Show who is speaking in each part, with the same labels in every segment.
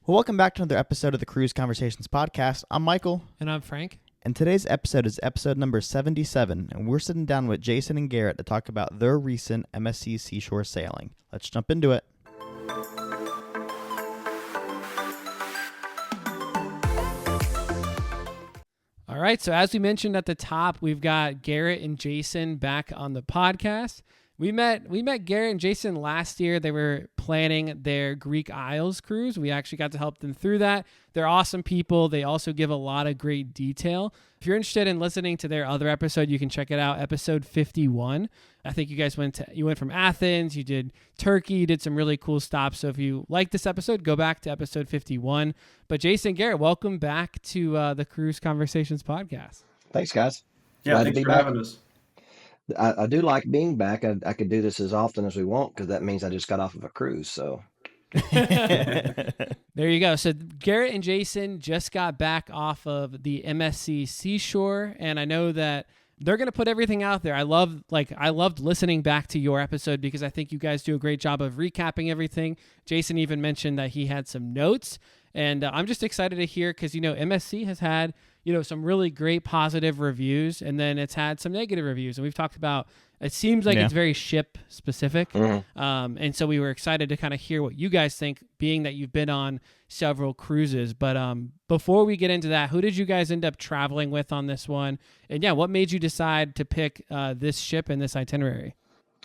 Speaker 1: Well, welcome back to another episode of the Cruise Conversations podcast. I'm Michael.
Speaker 2: And I'm Frank.
Speaker 1: And today's episode is episode number 77, and we're sitting down with Jason and Garrett to talk about their recent MSC Seashore sailing. Let's jump into it.
Speaker 2: All right, so as we mentioned at the top, we've got Garrett and Jason back on the podcast. We met Garrett and Jason last year. They were planning their Greek Isles cruise. We actually got to help them through that. They're awesome people. They also give a lot of great detail. If you're interested in listening to their other episode, you can check it out, episode 51. I think you guys went from Athens, you did Turkey, you did some really cool stops. So if you like this episode, go back to episode 51. But Jason and Garrett, welcome back to the Cruise Conversations podcast.
Speaker 3: Thanks, guys.
Speaker 4: Yeah, thanks for having us.
Speaker 3: I do like being back. I could do this as often as we want because that means I just got off of a cruise. So
Speaker 2: there you go. So Garrett and Jason just got back off of the MSC Seashore, and I know that they're going to put everything out there. I loved listening back to your episode because I think you guys do a great job of recapping everything. Jason even mentioned that he had some notes, and I'm just excited to hear because, MSC has had, some really great positive reviews, and then it's had some negative reviews. And we've talked about, it seems like it's very ship specific.
Speaker 3: Mm-hmm.
Speaker 2: And so we were excited to kind of hear what you guys think, being that you've been on several cruises. But before we get into that, who did you guys end up traveling with on this one? And what made you decide to pick this ship and this itinerary?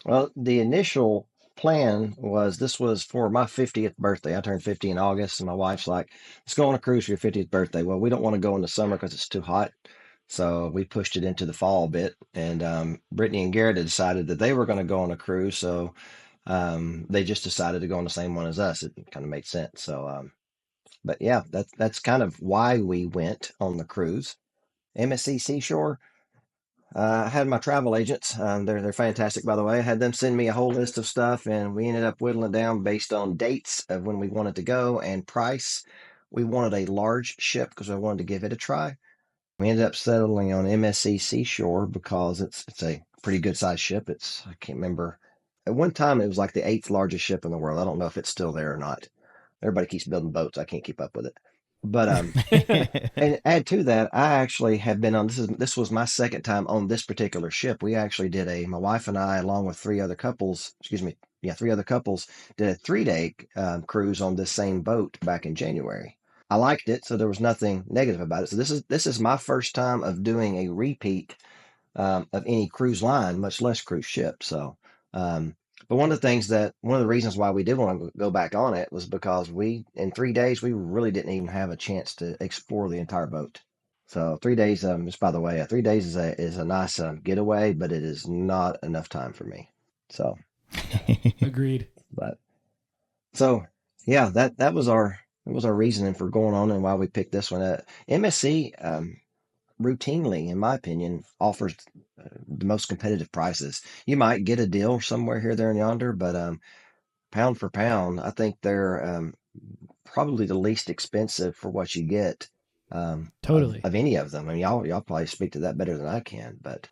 Speaker 3: Well, the initial plan was this was for my 50th birthday. I turned 50 in August, and my wife's like, let's go on a cruise for your 50th birthday. Well, we don't want to go in the summer because it's too hot. So we pushed it into the fall a bit. And Brittany and Garrett had decided that they were going to go on a cruise. So they just decided to go on the same one as us. It kind of made sense. So, but yeah, that's kind of why we went on the cruise. MSC Seashore. I had my travel agents. They're fantastic, by the way. I had them send me a whole list of stuff, and we ended up whittling it down based on dates of when we wanted to go and price. We wanted a large ship because I wanted to give it a try. We ended up settling on MSC Seashore because it's a pretty good sized ship. I can't remember. At one time, it was like the 8th largest ship in the world. I don't know if it's still there or not. Everybody keeps building boats. I can't keep up with it. But and add to that, I actually have been on this was my second time on this particular ship. We actually did my wife and I, along with three other couples, did a 3-day cruise on this same boat back in January. I liked it, so there was nothing negative about it. So this is my first time of doing a repeat of any cruise line, much less cruise ship. So but one of the reasons why we did want to go back on it was because in 3 days, we really didn't even have a chance to explore the entire boat. So 3 days, just by the way, 3 days is a nice getaway, but it is not enough time for me. So
Speaker 2: Agreed.
Speaker 3: But so yeah, that was our reasoning for going on and why we picked this one. MSC routinely, in my opinion, offers the most competitive prices. You might get a deal somewhere here, there, and yonder, but pound for pound, I think they're probably the least expensive for what you get.
Speaker 2: Totally.
Speaker 3: Of any of them. I mean, y'all probably speak to that better than I can, but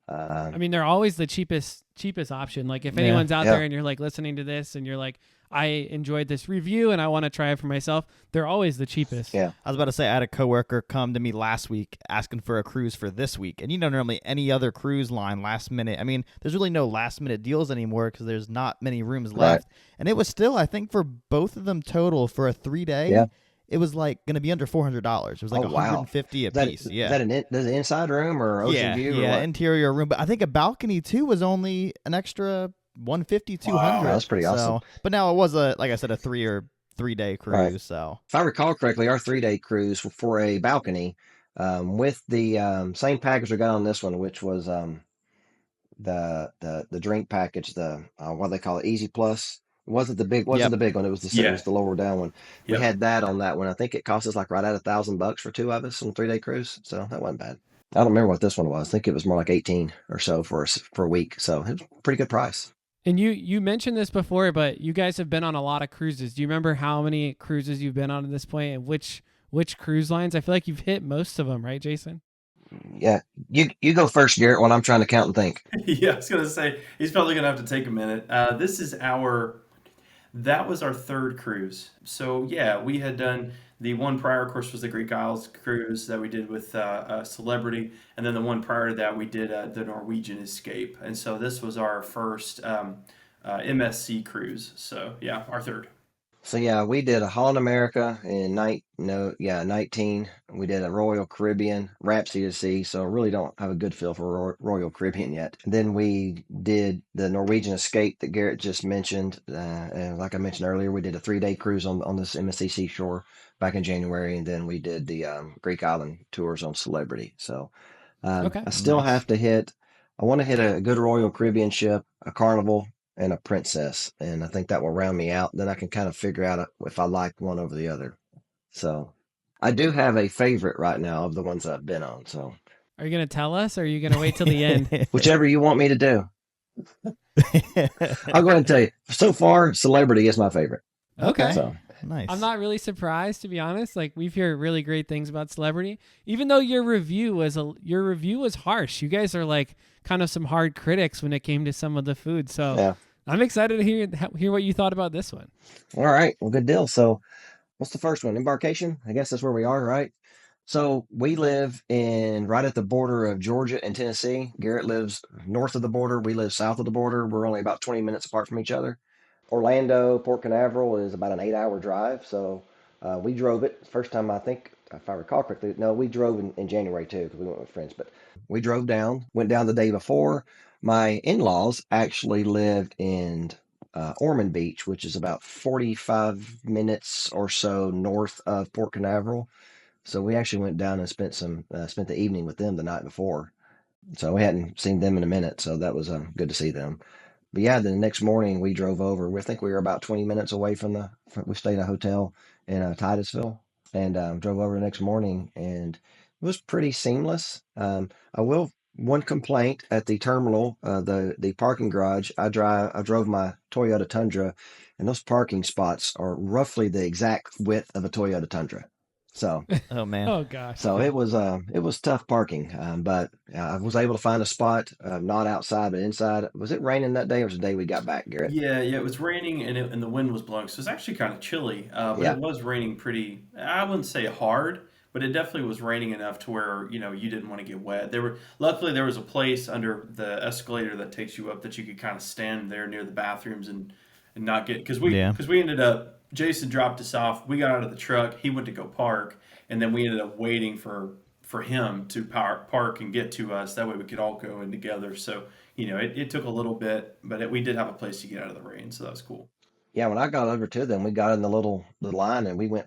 Speaker 2: I mean, they're always the cheapest option. Like if anyone's out there and you're like listening to this and you're like, I enjoyed this review and I want to try it for myself, they're always the cheapest.
Speaker 3: Yeah.
Speaker 1: I was about to say, I had a coworker come to me last week asking for a cruise for this week. And normally any other cruise line last minute, I mean, there's really no last minute deals anymore because there's not many rooms left. Right. And it was still, I think for both of them total for a 3-day, it was like going to be under $400. It was like $150 a piece. Yeah.
Speaker 3: Is that an inside room or ocean view?
Speaker 1: Yeah, interior room. But I think a balcony too was only an extra $150, $200.
Speaker 3: Wow, that's pretty awesome.
Speaker 1: But now it was like I said, a 3-day cruise. Right. So
Speaker 3: if I recall correctly, our 3-day cruise for a balcony with the same package we got on this one, which was the drink package, what do they call it, Easy Plus. It wasn't the big one. It was it was the lower down one. We had that on that one. I think it cost us like right at $1,000 for 2 of us on a 3-day cruise. So that wasn't bad. I don't remember what this one was. I think it was more like 18 or so for a week. So it was a pretty good price.
Speaker 2: And you mentioned this before, but you guys have been on a lot of cruises. Do you remember how many cruises you've been on at this point, and which cruise lines? I feel like you've hit most of them, right, Jason?
Speaker 3: Yeah, you go first, Garrett, while I'm trying to count and think.
Speaker 4: Yeah, I was going to say, he's probably going to have to take a minute. This is That was our third cruise. So yeah, we had done the one prior, of course, was the Greek Isles cruise that we did with Celebrity, and then the one prior to that we did the Norwegian Escape, and so this was our first MSC cruise. So yeah, our third.
Speaker 3: So yeah, we did a Holland America in 19. We did a Royal Caribbean, Rhapsody of the Sea. So really don't have a good feel for Royal Caribbean yet. Then we did the Norwegian Escape that Garrett just mentioned. And like I mentioned earlier, we did a 3-day cruise on this MSC Seashore back in January, and then we did the Greek Island tours on Celebrity. So
Speaker 2: Okay.
Speaker 3: I still
Speaker 1: Nice.
Speaker 3: have to hit. I want to hit a good Royal Caribbean ship, a Carnival, and a Princess, and I think that will round me out. Then I can kind of figure out if I like one over the other. So I do have a favorite right now of the ones I've been on. So
Speaker 2: Are you gonna tell us, or are you gonna wait till the end?
Speaker 3: whichever you want me to do, I'll go ahead and tell you. So far, Celebrity is my favorite.
Speaker 2: Okay.
Speaker 3: So
Speaker 1: Nice.
Speaker 2: I'm not really surprised, to be honest. Like, we've heard really great things about Celebrity, even though your review was harsh. You guys are like kind of some hard critics when it came to some of the food. So
Speaker 3: yeah.
Speaker 2: I'm excited to hear what you thought about this one.
Speaker 3: All right. Well, good deal. So what's the first one? Embarkation. I guess that's where we are, right? So we live in right at the border of Georgia and Tennessee. Garrett lives north of the border. We live south of the border. We're only about 20 minutes apart from each other. Orlando, Port Canaveral is about an 8-hour drive. So we drove it. First time, I think, if I recall correctly, no, we drove in January too because we went with friends. But we drove down, went down the day before. My in laws actually lived in Ormond Beach, which is about 45 minutes or so north of Port Canaveral. So we actually went down and spent the evening with them the night before. So we hadn't seen them in a minute, so that was good to see them. But yeah, the next morning we drove over. We think we were about 20 minutes away we stayed at a hotel in Titusville and drove over the next morning, and it was pretty seamless. One complaint at the terminal, the parking garage. I drove my Toyota Tundra, and those parking spots are roughly the exact width of a Toyota Tundra. So
Speaker 1: Oh man.
Speaker 2: Oh gosh.
Speaker 3: so it was tough parking, but I was able to find a spot, not outside but inside. Was it raining that day, or was it the day we got back, Garrett?
Speaker 4: Yeah, yeah, it was raining and the wind was blowing, so it's actually kind of chilly. But
Speaker 3: Yeah,
Speaker 4: it was raining pretty. I wouldn't say hard, but it definitely was raining enough to where you didn't want to get wet. Luckily there was a place under the escalator that takes you up that you could kind of stand there near the bathrooms and not get
Speaker 1: Yeah.
Speaker 4: because we ended up Jason dropped us off. We got out of the truck. He went to go park, and then we ended up waiting for him to park and get to us. That way we could all go in together. So it took a little bit, but we did have a place to get out of the rain, so that was cool.
Speaker 3: yeah. When I got over to them, we got in the line, and we went.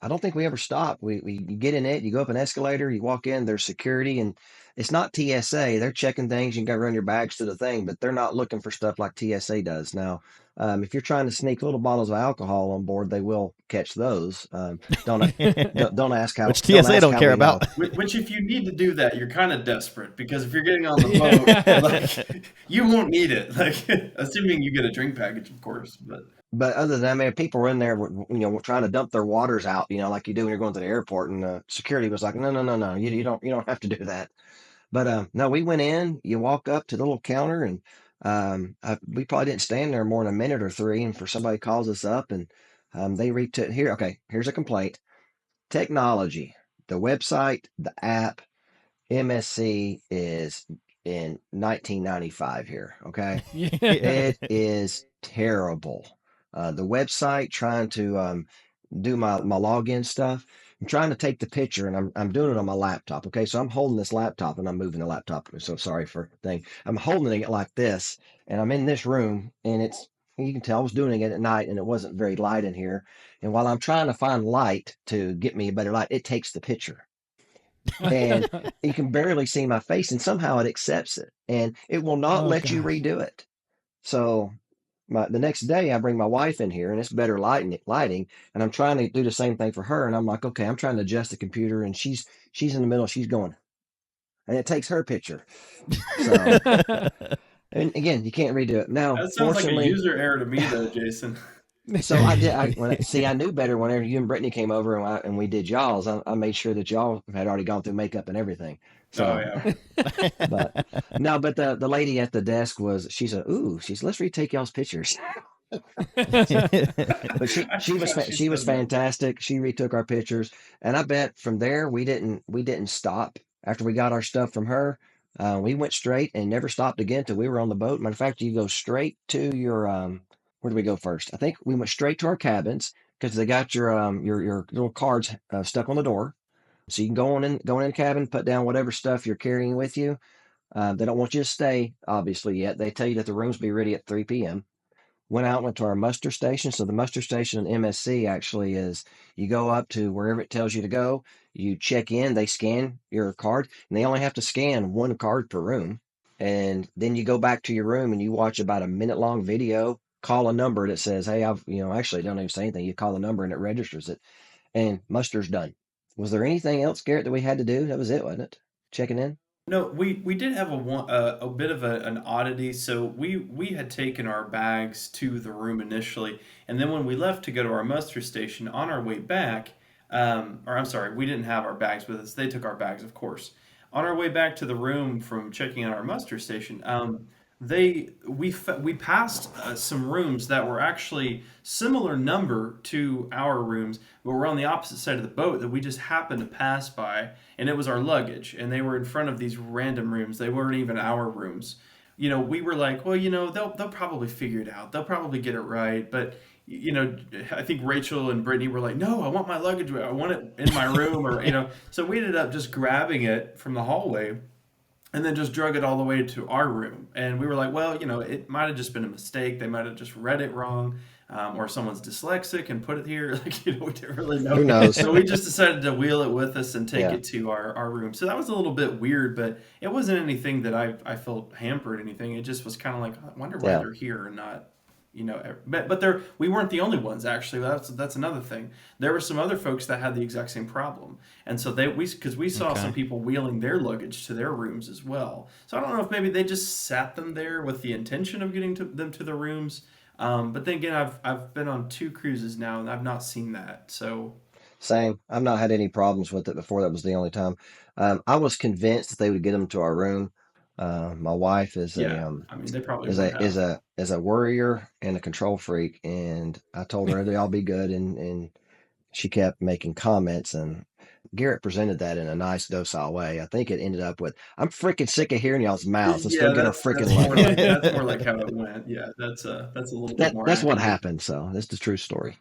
Speaker 3: I don't think we ever stopped. You get in it, you go up an escalator, you walk in, there's security, and it's not TSA. They're checking things. You got to run your bags to the thing, but they're not looking for stuff like TSA does. Now, if you're trying to sneak little bottles of alcohol on board, they will catch those. Don't don't ask how.
Speaker 1: Which
Speaker 3: Don't
Speaker 1: TSA
Speaker 3: ask
Speaker 1: don't
Speaker 3: how
Speaker 1: care
Speaker 3: we know.
Speaker 1: about.
Speaker 4: Which, if you need to do that, you're kind of desperate because if you're getting on the boat, like you won't need it. Like assuming you get a drink package, of course.
Speaker 3: But other than that, I mean, people were in there, trying to dump their waters out, like you do when you're going to the airport. And security was like, no, no, no, no, you don't have to do that. But no, we went in. You walk up to the little counter, and we probably didn't stand there more than a minute or three. And for somebody calls us up, and they read to here. Okay, here's a complaint. Technology, the website, the app, MSC is in 1995 here. Okay,
Speaker 2: Yeah.
Speaker 3: it is terrible. The website trying to do my login stuff. I'm trying to take the picture, and I'm doing it on my laptop. Okay, so I'm holding this laptop and I'm moving the laptop. I'm so sorry for thing. I'm holding it like this, and I'm in this room, and you can tell I was doing it at night, and it wasn't very light in here. And while I'm trying to find light to get me a better light, it takes the picture, and you can barely see my face, and somehow it accepts it, and it will not
Speaker 2: Oh
Speaker 3: let you
Speaker 2: gosh.
Speaker 3: redo it. So the next day I bring my wife in here, and it's better lighting, and I'm trying to do the same thing for her, and I'm like, okay, I'm trying to adjust the computer, and she's in the middle, she's going, and it takes her picture. So, and again, you can't redo it. Now,
Speaker 4: That sounds like a
Speaker 3: fortunately,
Speaker 4: user error to me, though, Jason.
Speaker 3: so I did. I knew better whenever you and Brittany came over, and we did y'all's. I made sure that y'all had already gone through makeup and everything.
Speaker 4: Oh
Speaker 3: So,
Speaker 4: yeah.
Speaker 3: but no, but the lady at the desk she said, ooh, let's retake y'all's pictures. But
Speaker 4: I forgot she
Speaker 3: she was
Speaker 4: said that.
Speaker 3: fantastic. She retook our pictures, and I bet from there we didn't stop after we got our stuff from her. We went straight and never stopped again till we were on the boat. Matter of fact, you go straight to your where do we go first? I think we went straight to our cabins because they got your little cards stuck on the door, so you can go in the cabin, put down whatever stuff you're carrying with you. They don't want you to stay obviously yet. They tell you that the rooms be ready at 3 p.m. Went to our muster station. So the muster station in MSC actually is you go up to wherever it tells you to go, you check in, they scan your card, and they only have to scan one card per room. And then you go back to your room and you watch about a minute long video, call a number that says, hey, actually don't even say anything. You call the number and it registers it, and muster's done. Was there anything else, Garrett, that we had to do? That was it, wasn't it? Checking in?
Speaker 4: No, we did have a bit of an oddity. So we had taken our bags to the room initially, and then when we left to go to our muster station on our way back, or I'm sorry, we didn't have our bags with us. They took our bags, of course. On our way back to the room from checking out our muster station, we passed some rooms that were actually similar number to our rooms, but were on the opposite side of the boat that we just happened to pass by, and it was our luggage, and they were in front of these random rooms. They weren't even our rooms. We were like, well, they'll probably figure it out. They'll probably get it right, but. I think Rachel and Brittany were like, "No, I want my luggage. I want it in my room," or. So we ended up just grabbing it from the hallway, and then just drug it all the way to our room. And we were like, well, it might have just been a mistake. They might have just read it wrong, or someone's dyslexic and put it here. Like, we didn't really
Speaker 3: Who
Speaker 4: know.
Speaker 3: knows?
Speaker 4: So we just decided to wheel it with us and take
Speaker 3: Yeah,
Speaker 4: it to our room. So that was a little bit weird, but it wasn't anything that I felt hampered or anything. It just was kind of like, I wonder why
Speaker 3: yeah,
Speaker 4: they're here and not. But there we weren't the only ones actually. That's another thing. There were some other folks that had the exact same problem, and so because we saw some
Speaker 1: Okay.
Speaker 4: people wheeling their luggage to their rooms as well. So I don't know if maybe they just sat them there with the intention of getting them to the rooms. But then again, I've been on two cruises now and I've not seen that. So
Speaker 3: same. I've not had any problems with it before. That was the only time. I was convinced that they would get them to our room. My wife
Speaker 4: yeah, I mean they probably would have.
Speaker 3: is a worrier and a control freak, and I told her they'll all be good, and she kept making comments, and Garrett presented that in a nice docile way. I think it ended up with, "I'm freaking sick of hearing y'all's mouths. Let's go
Speaker 4: Yeah,
Speaker 3: get our
Speaker 4: that's
Speaker 3: freaking
Speaker 4: more
Speaker 3: luggage."
Speaker 4: like that's more like how it went. Yeah, that's a little bit more
Speaker 3: That's what
Speaker 4: accurate.
Speaker 3: happened. So that's the true story.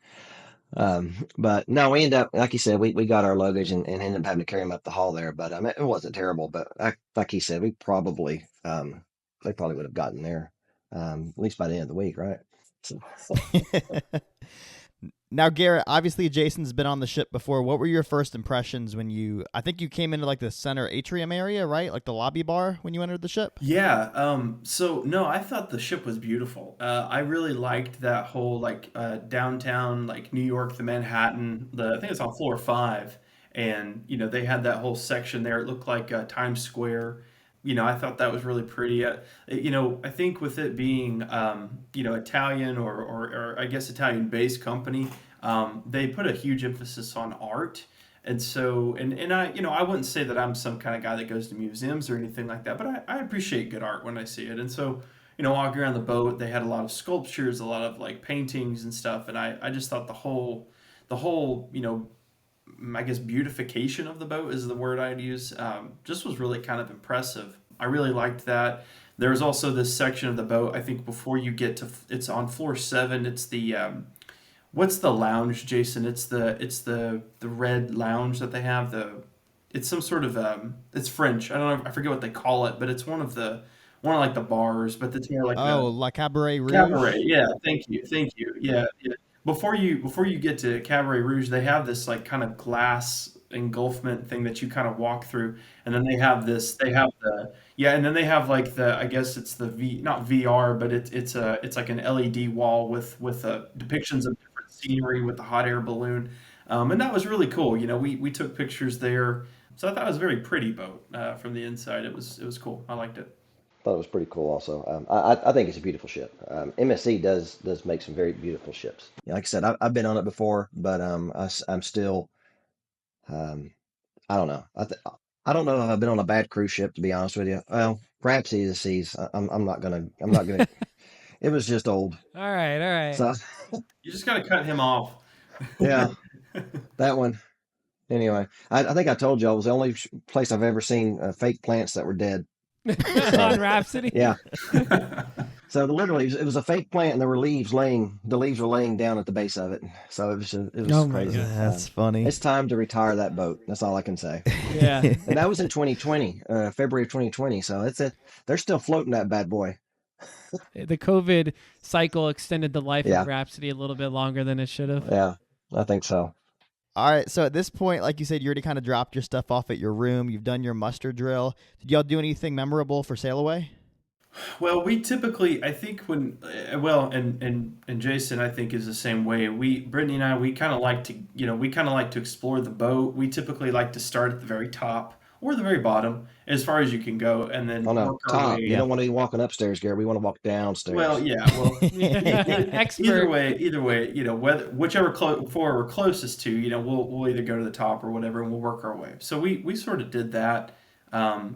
Speaker 3: But no, we ended up, like you said, we got our luggage and ended up having to carry them up the hall there. But I mean, it wasn't terrible. But like he said, they probably would have gotten there, at least by the end of the week, right? So,
Speaker 1: Now, Garrett, obviously Jason's been on the ship before. What were your first impressions when I think you came into like the center atrium area, right? Like the lobby bar when you entered the ship?
Speaker 4: Yeah, so no, I thought the ship was beautiful. I really liked that whole like downtown, like New York, the Manhattan. I think it's on floor 5, and they had that whole section there. It looked like Times Square. I thought that was really pretty. I think with it being Italian or I guess Italian based company, they put a huge emphasis on art. And so, and I wouldn't say that I'm some kind of guy that goes to museums or anything like that, but I appreciate good art when I see it. And so, walking around the boat, they had a lot of sculptures, a lot of like paintings and stuff. And I just thought the whole, I guess beautification of the boat is the word I'd use, just was really kind of impressive. I really liked that. There's also this section of the boat, I think before you get to, it's on floor 7, it's what's the lounge, Jason? It's the red lounge that they have. It's some sort of it's French. I don't know. I forget what they call it, but it's one of like the bars, but it's more like
Speaker 1: Oh,
Speaker 4: a
Speaker 1: La Cabaret
Speaker 4: cabaret.
Speaker 1: Rouge.
Speaker 4: Yeah, thank you. Yeah, yeah. Before you get to Cabaret Rouge, they have this like kind of glass engulfment thing that you kind of walk through, and then they have the yeah, and then they have like I guess it's the not VR, but it's like an LED wall with depictions of different scenery with the hot air balloon, and that was really cool. We took pictures there, so I thought it was a very pretty boat from the inside. It was cool. I liked it.
Speaker 3: thought it was pretty cool. Also, I think it's a beautiful ship. MSC does make some very beautiful ships. Yeah, like I said, I've been on it before, but I'm still um, I don't know. I don't know if I've been on a bad cruise ship, to be honest with you. Well, perhaps Seas. I'm not gonna It was just old.
Speaker 2: All right.
Speaker 3: So
Speaker 4: You just got to cut him off.
Speaker 3: yeah, that one. Anyway, I think I told you I was the only place I've ever seen fake plants that were dead.
Speaker 2: On Rhapsody.
Speaker 3: Yeah. So literally, it was a fake plant, and there were leaves laying. The leaves were laying down at the base of it. So it was
Speaker 2: Oh my
Speaker 3: crazy.
Speaker 2: God.
Speaker 1: That's funny.
Speaker 3: It's time to retire that boat. That's all I can say.
Speaker 2: Yeah.
Speaker 3: And that was in 2020, February of 2020. So they're still floating that bad boy.
Speaker 2: The COVID cycle extended the life
Speaker 3: Yeah.
Speaker 2: of Rhapsody a little bit longer than it should have.
Speaker 3: Yeah, I think so.
Speaker 1: All right, so at this point, like you said, you already kind of dropped your stuff off at your room. You've done your muster drill. Did y'all do anything memorable for sail away?
Speaker 4: Well, we typically, I think when, well, and Jason, I think is the same way. Brittany and I, we kind of like to, we kind of like to explore the boat. We typically like to start at the very top or the very bottom, as far as you can go, and then
Speaker 3: Oh no,
Speaker 4: work our
Speaker 3: top.
Speaker 4: way.
Speaker 3: You don't want to be walking upstairs, Gary. We want to walk downstairs.
Speaker 4: Well, yeah, well,
Speaker 2: Expert.
Speaker 4: either way, whichever floor we're closest to, we'll either go to the top or whatever, and we'll work our way. So we sort of did that.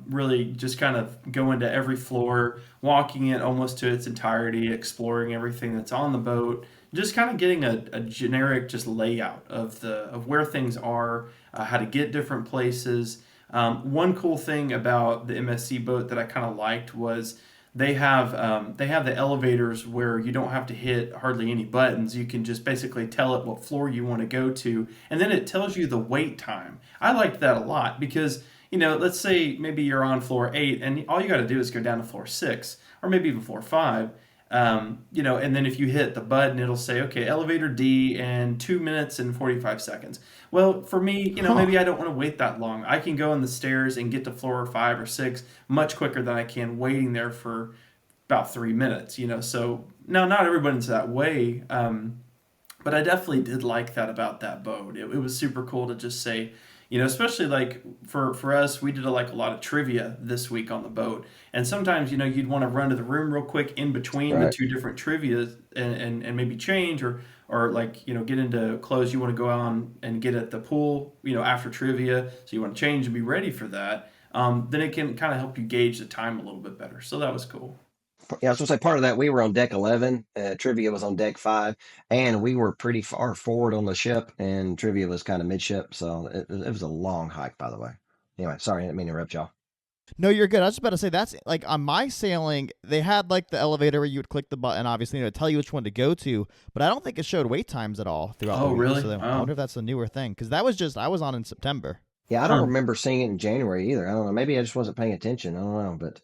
Speaker 4: Really just kind of go into every floor, walking it almost to its entirety, exploring everything that's on the boat, just kind of getting a generic just layout of where things are, how to get different places. One cool thing about the MSC boat that I kind of liked was they have the elevators where you don't have to hit hardly any buttons. You can just basically tell it what floor you want to go to, and then it tells you the wait time. I liked that a lot because let's say maybe you're on floor 8 and all you got to do is go down to floor 6 or maybe even floor 5. And then if you hit the button, it'll say, okay, elevator D in 2 minutes and 45 seconds. Well, for me, maybe I don't want to wait that long. I can go on the stairs and get to floor 5 or 6 much quicker than I can waiting there for about 3 minutes, So now not everyone's that way. But I definitely did like that about that boat. It was super cool to just say, especially like for us, we did a lot of trivia this week on the boat. And sometimes, you'd want to run to the room real quick in between the two different trivia and maybe change or get into clothes you want to go on and get at the pool, after trivia. So you want to change and be ready for that. Then it can kind of help you gauge the time a little bit better. So that was cool.
Speaker 3: Yeah, I was going to say part of that, we were on deck 11, trivia was on deck 5, and we were pretty far forward on the ship, and trivia was kind of midship, so it was a long hike, by the way. Anyway, sorry, I didn't mean to interrupt y'all.
Speaker 1: No, you're good. I was just about to say that's like on my sailing, they had like the elevator where you would click the button, obviously, to tell you which one to go to, but I don't think it showed wait times at all throughout the week.
Speaker 4: Really?
Speaker 1: So I wonder if that's a newer thing, because that was just, I was on in September.
Speaker 3: Yeah, I don't remember seeing it in January either. I don't know. Maybe I just wasn't paying attention. I don't know, but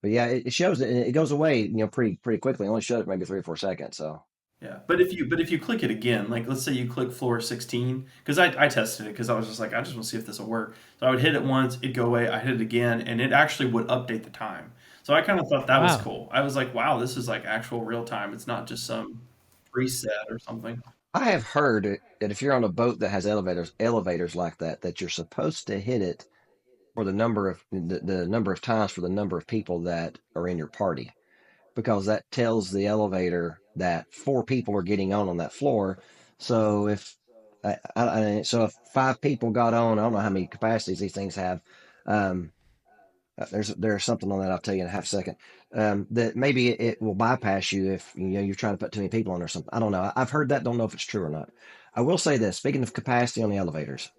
Speaker 3: yeah, it shows it goes away, pretty quickly. It only showed it maybe 3 or 4 seconds. So
Speaker 4: Yeah, but if you click it again, like let's say you click floor 16, because I tested it because I was just like I just want to see if this will work. So I would hit it once, it'd go away. I hit it again, and it actually would update the time. So I kind of thought that was cool. I was like, wow, this is like actual real time. It's not just some preset or something.
Speaker 3: I have heard that if you're on a boat that has elevators like that you're supposed to hit it for the number of times for the number of people that are in your party, because that tells the elevator that 4 people are getting on that floor. So so if 5 people got on, I don't know how many capacities these things have. Um, there's something on that I'll tell you in a half second. That maybe it will bypass you if you're trying to put too many people on or something. I don't know. I've heard that. Don't know if it's true or not. I will say this. Speaking of capacity on the elevators,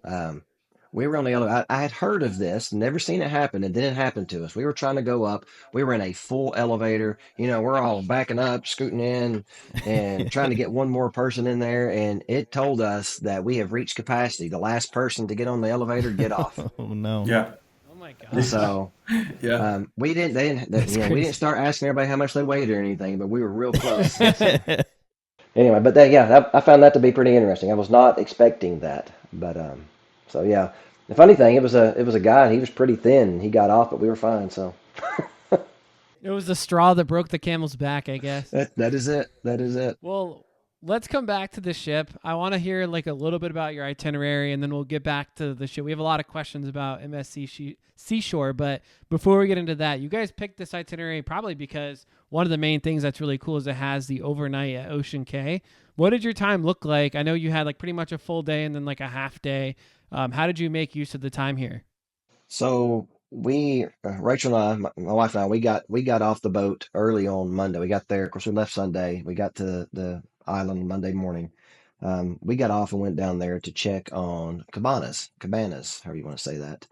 Speaker 3: we were on the elevator. I had heard of this, never seen it happen, and then it happened to us. We were trying to go up. We were in a full elevator. We're all backing up, scooting in, and trying to get one more person in there. And it told us that we have reached capacity. The last person to get on the elevator, get off.
Speaker 1: Oh no.
Speaker 4: Yeah.
Speaker 2: Oh my God.
Speaker 3: So
Speaker 4: Yeah.
Speaker 3: we didn't. We didn't start asking everybody how much they weighed or anything, but we were real close. Anyway, but I found that to be pretty interesting. I was not expecting that, but so yeah. The funny thing, it was a guy, and he was pretty thin. He got off, but we were fine. So
Speaker 2: It was the straw that broke the camel's back, I guess.
Speaker 3: that is it. That is it.
Speaker 2: Well, let's come back to the ship. I want to hear like a little bit about your itinerary, and then we'll get back to the ship. We have a lot of questions about MSC Seashore, but before we get into that, you guys picked this itinerary probably because one of the main things that's really cool is it has the overnight at Ocean Cay. What did your time look like? I know you had like pretty much a full day and then like a half day. How did you make use of the time here?
Speaker 3: So Rachel and I, my wife and I, we got off the boat early on Monday. We got there. Of course, we left Sunday. We got to the island Monday morning. We got off and went down there to check on cabanas, however you want to say that.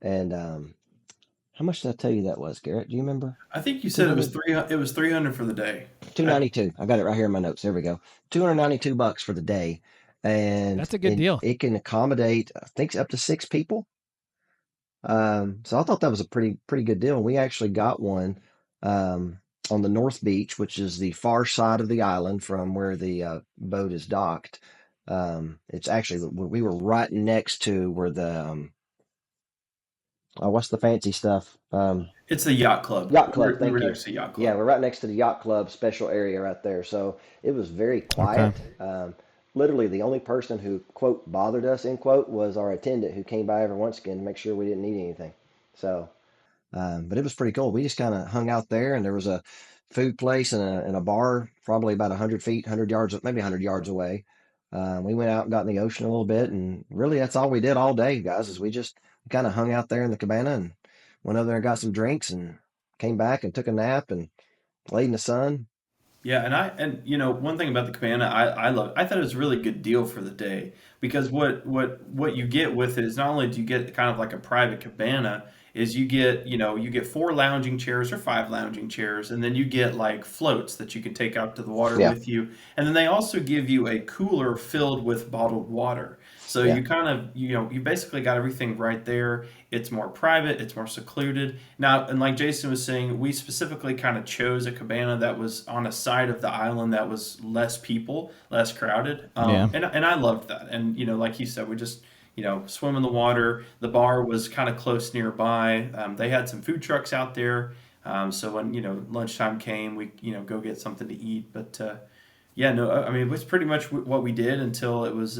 Speaker 3: And how much did I tell you that was, Garrett? Do you remember?
Speaker 4: I think you
Speaker 3: Two
Speaker 4: said it was
Speaker 3: hundred,
Speaker 4: 300. It was 300 for the day.
Speaker 3: two
Speaker 4: I,
Speaker 3: ninety two. I got it right here in my notes. There we go. $292 for the day, and
Speaker 2: That's a good deal.
Speaker 3: it can accommodate, I think, up to 6 people. So I thought that was a pretty good deal. We actually got one on the North Beach, which is the far side of the island from where the boat is docked. It's actually we were right next to where the what's the fancy stuff?
Speaker 4: it's the yacht club.
Speaker 3: Yacht
Speaker 4: We
Speaker 3: Club.
Speaker 4: were, we
Speaker 3: Thank
Speaker 4: were
Speaker 3: you.
Speaker 4: next to yacht
Speaker 3: Yeah,
Speaker 4: club.
Speaker 3: we're right next to the Yacht Club special area right there. So it was very
Speaker 1: Okay.
Speaker 3: quiet. Literally, the only person who quote bothered us end quote was our attendant who came by every once again to make sure we didn't need anything. So. But it was pretty cool. We just kind of hung out there, and there was a food place and a bar, probably about 100 feet, 100 yards, maybe 100 yards away. We went out and got in the ocean a little bit, and really that's all we did all day, guys. Is we just kind of hung out there in the cabana and went over there and got some drinks and came back and took a nap and laid in the sun.
Speaker 4: Yeah, and one thing about the cabana I thought it was a really good deal for the day because what you get with it is not only do you get kind of like a private cabana, is you get four lounging chairs or five lounging chairs, and then you get like floats that you can take out to the water
Speaker 3: Yeah,
Speaker 4: with you, and then they also give you a cooler filled with bottled water. So
Speaker 3: yeah,
Speaker 4: you kind of you basically got everything right there. It's more private, it's more secluded. Now, and like Jason was saying, we specifically kind of chose a cabana that was on a side of the island that was less people, less crowded.
Speaker 1: Yeah.
Speaker 4: And I loved that. And like you said, we just swim in the water. The bar was kind of close nearby. They had some food trucks out there. So when lunchtime came, we go get something to eat. But yeah, no, I mean it was pretty much what we did until it's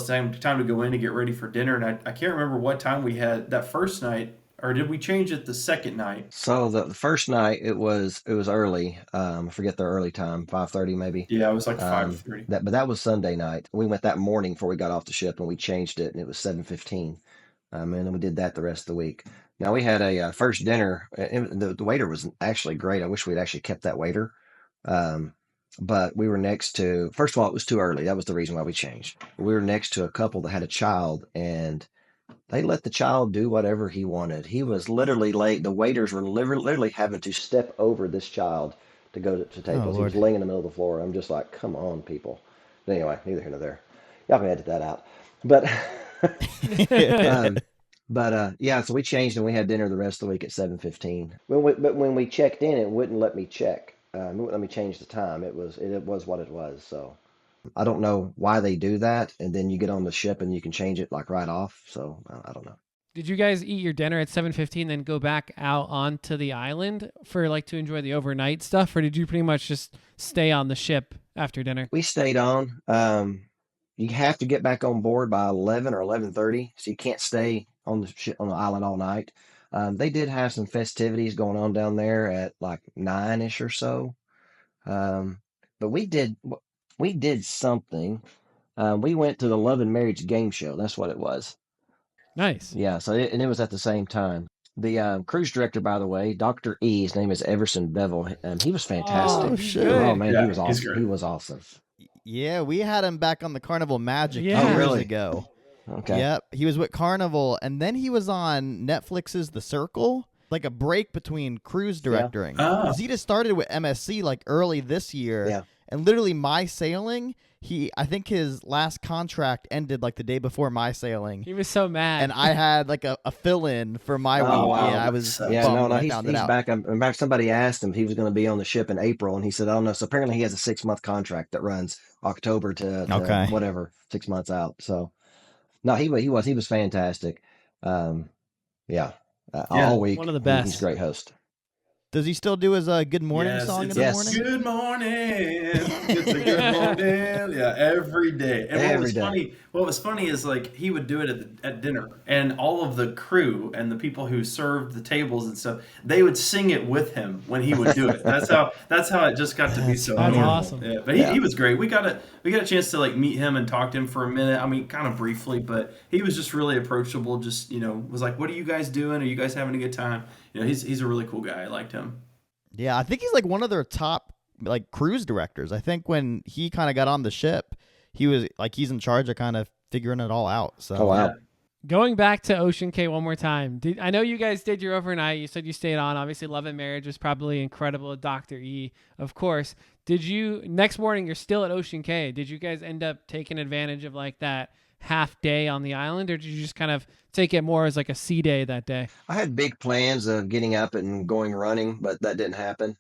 Speaker 4: time to go in to get ready for dinner. And I can't remember what time we had that first night, or did we change it the second night?
Speaker 3: So the first night it was early. I forget the early time, 5:30 maybe.
Speaker 4: Yeah, it was like five
Speaker 3: Um,
Speaker 4: thirty.
Speaker 3: but that was Sunday night. We went that morning before we got off the ship, and we changed it, and it was 7:15. And then we did that the rest of the week. Now we had a first dinner. The waiter was actually great. I wish we'd actually kept that waiter. Um, but we were next to. First of all, it was too early. That was the reason why we changed. We were next to a couple that had a child, and they let the child do whatever he wanted. He was literally late. The waiters were literally having to step over this child to go to
Speaker 1: Oh
Speaker 3: tables. He was
Speaker 1: Lord.
Speaker 3: laying in the middle of the floor. I'm just like, come on, people. But anyway, neither here nor there. Y'all can edit that out. But um, but yeah, so we changed and we had dinner the rest of the week at 7:15. But when we checked in, it wouldn't let me check. It wouldn't let me change the time. It was what it was. So I don't know why they do that. And then you get on the ship and you can change it like right off. So I don't know.
Speaker 2: Did you guys eat your dinner at 7:15, then go back out onto the island for like to enjoy the overnight stuff, or did you pretty much just stay on the ship after dinner?
Speaker 3: We stayed on. You have to get back on board by 11 or 11:30, so you can't stay on the ship on the island all night. They did have some festivities going on down there at like 9ish or so. Um, but we did something. We went to the Love and Marriage game show. That's what it was.
Speaker 2: Nice.
Speaker 3: Yeah. And it was at the same time. The cruise director, by the way, Dr. E. His name is Everson Bevel. He was
Speaker 2: Oh,
Speaker 1: Oh
Speaker 3: fantastic.
Speaker 2: he's
Speaker 1: shoot.
Speaker 3: Oh
Speaker 2: good.
Speaker 3: man, he
Speaker 4: Yeah,
Speaker 3: was
Speaker 4: he's
Speaker 3: awesome. He
Speaker 4: great.
Speaker 3: was awesome.
Speaker 1: Yeah, we had him back on the Carnival Magic
Speaker 3: Oh
Speaker 2: Yeah.
Speaker 1: years
Speaker 3: really?
Speaker 1: ago.
Speaker 3: Okay.
Speaker 1: Yep, he was with Carnival, and then he was on Netflix's The Circle, like a break between cruise
Speaker 3: Yeah.
Speaker 1: directing,
Speaker 4: Ah,
Speaker 1: because he just started with MSC like early this year,
Speaker 3: Yeah.
Speaker 1: and literally my sailing. I think his last contract ended like the day before my sailing,
Speaker 2: He was so
Speaker 1: and
Speaker 2: mad.
Speaker 1: I had like a fill in for my
Speaker 3: Oh
Speaker 1: week.
Speaker 3: wow.
Speaker 1: Yeah, I
Speaker 4: that
Speaker 1: was
Speaker 3: Yeah,
Speaker 4: sucks.
Speaker 3: no,
Speaker 1: bummed
Speaker 3: no,
Speaker 1: when I
Speaker 3: he's
Speaker 1: found it
Speaker 3: he's
Speaker 1: out.
Speaker 3: back. In fact, somebody asked him if he was going to be on the ship in April, and he said, "I don't know." So apparently, he has a 6 month contract that runs October to
Speaker 1: Okay.
Speaker 3: whatever 6 months out. So no, he was fantastic. Um, yeah,
Speaker 4: Yeah,
Speaker 3: all
Speaker 2: One
Speaker 3: week
Speaker 2: of the
Speaker 3: he's a
Speaker 2: best.
Speaker 3: great host.
Speaker 1: Does he still do his good morning
Speaker 4: Yes,
Speaker 1: song in
Speaker 4: it's
Speaker 1: the
Speaker 4: a
Speaker 3: Yes.
Speaker 1: morning?
Speaker 4: good morning. It's a good morning. Yeah, every day. And
Speaker 3: Every day.
Speaker 4: what was funny is like he would do it at dinner, and all of the crew and the people who served the tables and stuff, they would sing it with him when he would do it. That's how it just got to be
Speaker 1: That's
Speaker 4: so
Speaker 2: That's
Speaker 1: funny.
Speaker 4: normal.
Speaker 2: awesome.
Speaker 4: Yeah, but
Speaker 3: Yeah.
Speaker 4: he was great. We got a chance to like meet him and talk to him for a minute. I mean, kind of briefly, but he was just really approachable. Just was like, "What are you guys doing? Are you guys having a good time?" He's a really cool guy. I liked him.
Speaker 1: Yeah, I think he's like one of their top like cruise directors. I think when he kind of got on the ship, he was like he's in charge of kind of figuring it all out.
Speaker 3: Oh,
Speaker 1: So
Speaker 3: wow.
Speaker 4: Yeah.
Speaker 2: Going back to Ocean Cay one more time. I know you guys did your overnight. You said you stayed on. Obviously, Love and Marriage was probably incredible. Dr. E, of course. Did you next morning? You're still at Ocean Cay. Did you guys end up taking advantage of like that half day on the island, or did you just kind of take it more as like a sea day that day?
Speaker 3: I had big plans of getting up and going running, but that didn't happen.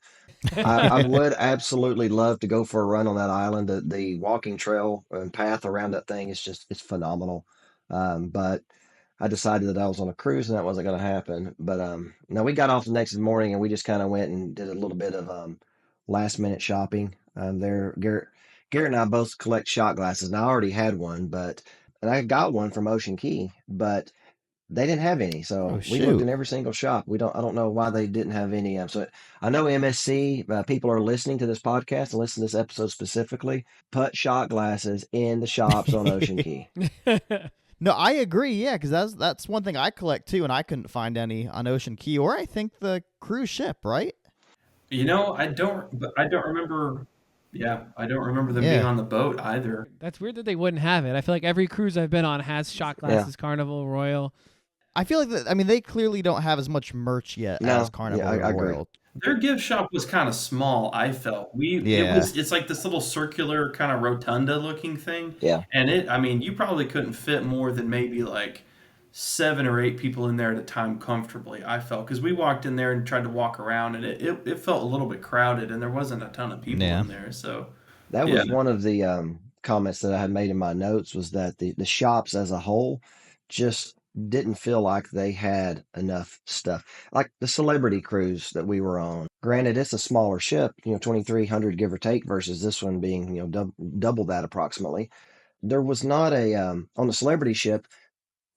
Speaker 3: I would absolutely love to go for a run on that island. The walking trail and path around that thing is just it's phenomenal. But I decided that I was on a cruise and that wasn't going to happen. But no, we got off the next morning and we just kind of went and did a little bit of last minute shopping. There, Garrett and I both collect shot glasses, and I already had one, but and I got one from Ocean Key, but they didn't have any,
Speaker 1: oh
Speaker 3: so we looked
Speaker 1: shoot.
Speaker 3: in every single shop. We don't. I don't know why they didn't have any. So I know MSC people are listening to this podcast and listen to this episode specifically. Put shot glasses in the shops on Ocean Key.
Speaker 1: No, I agree. Yeah, because that's one thing I collect too, and I couldn't find any on Ocean Key or I think the cruise ship, right?
Speaker 4: I don't remember. Yeah, I don't remember them being
Speaker 1: Yeah.
Speaker 4: on the boat either.
Speaker 2: That's weird that they wouldn't have it. I feel like every cruise I've been on has shot
Speaker 3: Yeah.
Speaker 2: glasses, Carnival, Royal.
Speaker 1: I feel like that. I mean, they clearly don't have as much merch yet
Speaker 3: No,
Speaker 1: as Carnival
Speaker 3: yeah, I
Speaker 1: or
Speaker 3: agree.
Speaker 1: Royal.
Speaker 4: Their gift shop was kind of small, I felt.
Speaker 1: Yeah.
Speaker 4: It's like this little circular kind of rotunda looking thing.
Speaker 3: Yeah,
Speaker 4: And I mean, you probably couldn't fit more than maybe like 7 or 8 people in there at a time comfortably, I felt. Because we walked in there and tried to walk around and it felt a little bit crowded and there wasn't a ton of people
Speaker 1: Yeah.
Speaker 4: in there. So,
Speaker 3: that
Speaker 4: yeah.
Speaker 3: was one of the comments that I had made in my notes was that the shops as a whole just didn't feel like they had enough stuff. Like the Celebrity cruise that we were on. Granted, it's a smaller ship, 2,300 give or take, versus this one being, double that approximately. There was not on the Celebrity ship.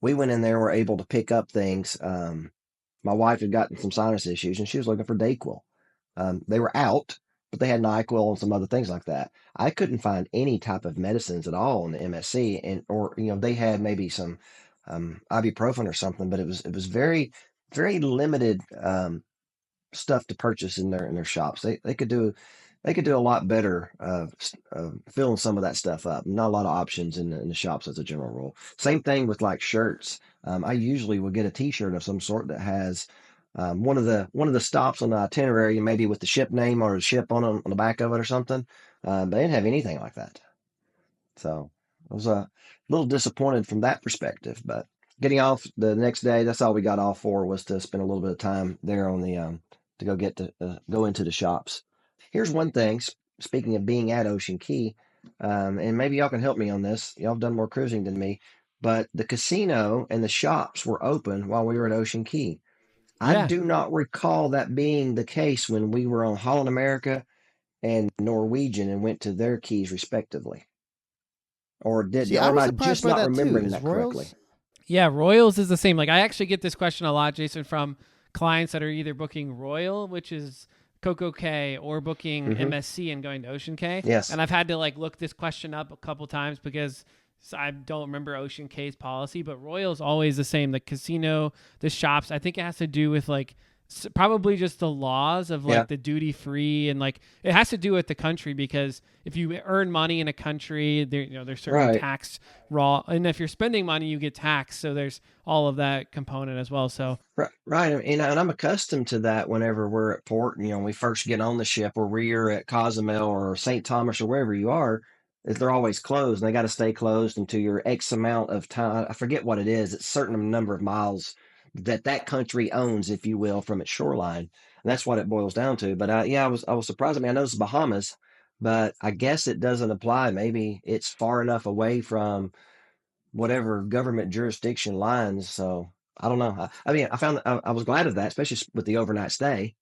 Speaker 3: We went in there, and were able to pick up things. My wife had gotten some sinus issues, and she was looking for Dayquil. They were out, but they had NyQuil and some other things like that. I couldn't find any type of medicines at all in the MSC, or they had maybe some ibuprofen or something, but it was very very limited stuff to purchase in their shops. They could do a lot better filling some of that stuff up. Not a lot of options in the shops as a general rule. Same thing with like shirts. I usually will get a T-shirt of some sort that has one of the stops on the itinerary, maybe with the ship name or the ship on the back of it or something. They didn't have anything like that. So I was a little disappointed from that perspective. But getting off the next day, that's all we got off for, was to spend a little bit of time there on the to go into the shops. Here's one thing. Speaking of being at Ocean Key, and maybe y'all can help me on this. Y'all have done more cruising than me, but the casino and the shops were open while we were at Ocean Key. I
Speaker 2: Yeah.
Speaker 3: do not recall that being the case when we were on Holland America and Norwegian and went to their keys respectively. Or
Speaker 1: See,
Speaker 3: or
Speaker 1: I
Speaker 3: am
Speaker 1: was
Speaker 3: I
Speaker 1: surprised
Speaker 3: just
Speaker 1: by
Speaker 3: not
Speaker 1: that too.
Speaker 3: remembering
Speaker 1: Is
Speaker 3: that correctly?
Speaker 1: Royals?
Speaker 2: Yeah, Royals is the same. Like I actually get this question a lot, Jason, from clients that are either booking Royal, which is Coco Cay, or booking
Speaker 3: Hmm.
Speaker 2: MSC and going to Ocean Cay.
Speaker 3: Yes.
Speaker 2: And I've had to like look this question up a couple times because I don't remember Ocean Cay's policy, but Royal is always the same. The casino, the shops, I think it has to do with like probably just the laws of like
Speaker 3: Yeah.
Speaker 2: the duty free, and like it has to do with the country, because if you earn money in a country, there's certain
Speaker 3: Right.
Speaker 2: tax raw, and if you're spending money, you get taxed. So there's all of that component as well. So
Speaker 3: Right, right. And I'm accustomed to that whenever we're at port. When we first get on the ship, or we're at Cozumel or St. Thomas or wherever you are, is they're always closed, and they got to stay closed until your X amount of time. I forget what it is. It's a certain number of miles that country owns, if you will, from its shoreline, and that's what it boils down to. But yeah, I was surprised. I mean, I know it's Bahamas, but I guess it doesn't apply. Maybe it's far enough away from whatever government jurisdiction lines. So I don't know. I mean, I found I was glad of that, especially with the overnight stay.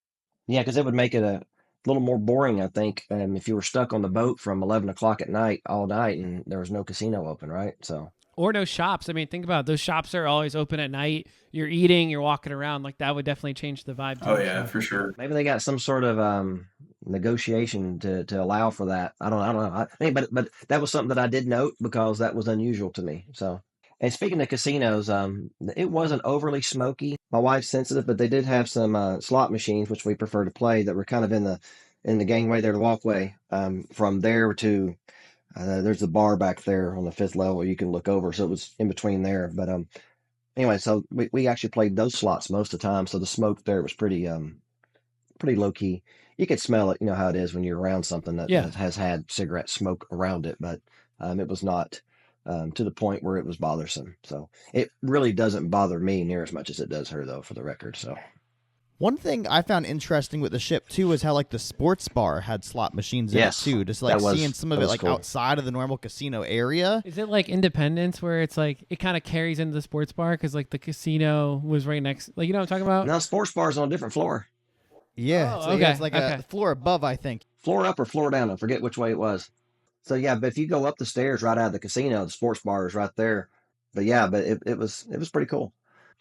Speaker 3: Yeah, because it would make it a little more boring, I think, if you were stuck on the boat from 11 o'clock at night all night and there was no casino open, right? So
Speaker 2: Or no shops. I mean, think about it. Those shops are always open at night. You're eating, you're walking around. Like that would definitely change the vibe
Speaker 4: Oh
Speaker 2: too.
Speaker 4: yeah,
Speaker 2: So
Speaker 4: for sure.
Speaker 3: maybe they got some sort of negotiation to allow for that. I don't know. But that was something that I did note because that was unusual to me. So. And speaking of casinos, it wasn't overly smoky. My wife's sensitive, but they did have some slot machines, which we prefer to play, that were kind of in the gangway there, the walkway. From there to there's the bar back there on the fifth level you can look over, so it was in between there. But anyway, so we actually played those slots most of the time. So the smoke there was pretty low key. You could smell it. You know how it is when you're around something that
Speaker 2: yeah.
Speaker 3: has had cigarette smoke around it, but it was not to the point where it was bothersome. So it really doesn't bother me near as much as it does her, though, for the record. So
Speaker 1: One thing I found interesting with the ship too was how like the sports bar had slot machines in it
Speaker 3: yes,
Speaker 1: too. Just like seeing some of
Speaker 3: that
Speaker 1: it
Speaker 3: was
Speaker 1: like
Speaker 3: cool.
Speaker 1: outside of the normal casino area.
Speaker 2: Is it like Independence where it's like it kind of carries into the sports bar because like the casino was right next? Like you know what I'm talking about?
Speaker 3: Now sports bar's on a different floor,
Speaker 1: Yeah,
Speaker 2: Oh,
Speaker 1: so
Speaker 2: okay,
Speaker 1: it's like
Speaker 2: okay.
Speaker 1: a floor above, I think.
Speaker 3: floor up or floor down. I forget which way it was. So yeah, but if you go up the stairs right out of the casino, the sports bar is right there. But yeah, but it was pretty cool.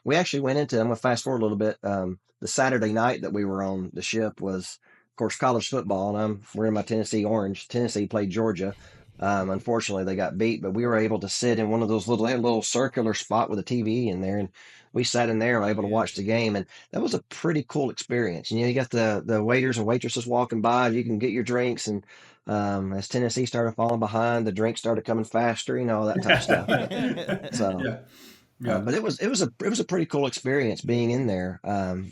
Speaker 3: We actually went into, I'm going to fast forward a little bit. The Saturday night that we were on the ship was, of course, college football, and I'm wearing my Tennessee orange. Tennessee played Georgia. Unfortunately, they got beat, but we were able to sit in one of those little, they had a little circular spot with a TV in there, and we sat in there and were able to watch the game, and that was a pretty cool experience. You know, you got the waiters and waitresses walking by, you can get your drinks, and as Tennessee started falling behind, the drinks started coming faster, you know, all that type of stuff. So
Speaker 4: Yeah, yeah.
Speaker 3: but it was a pretty cool experience being in there,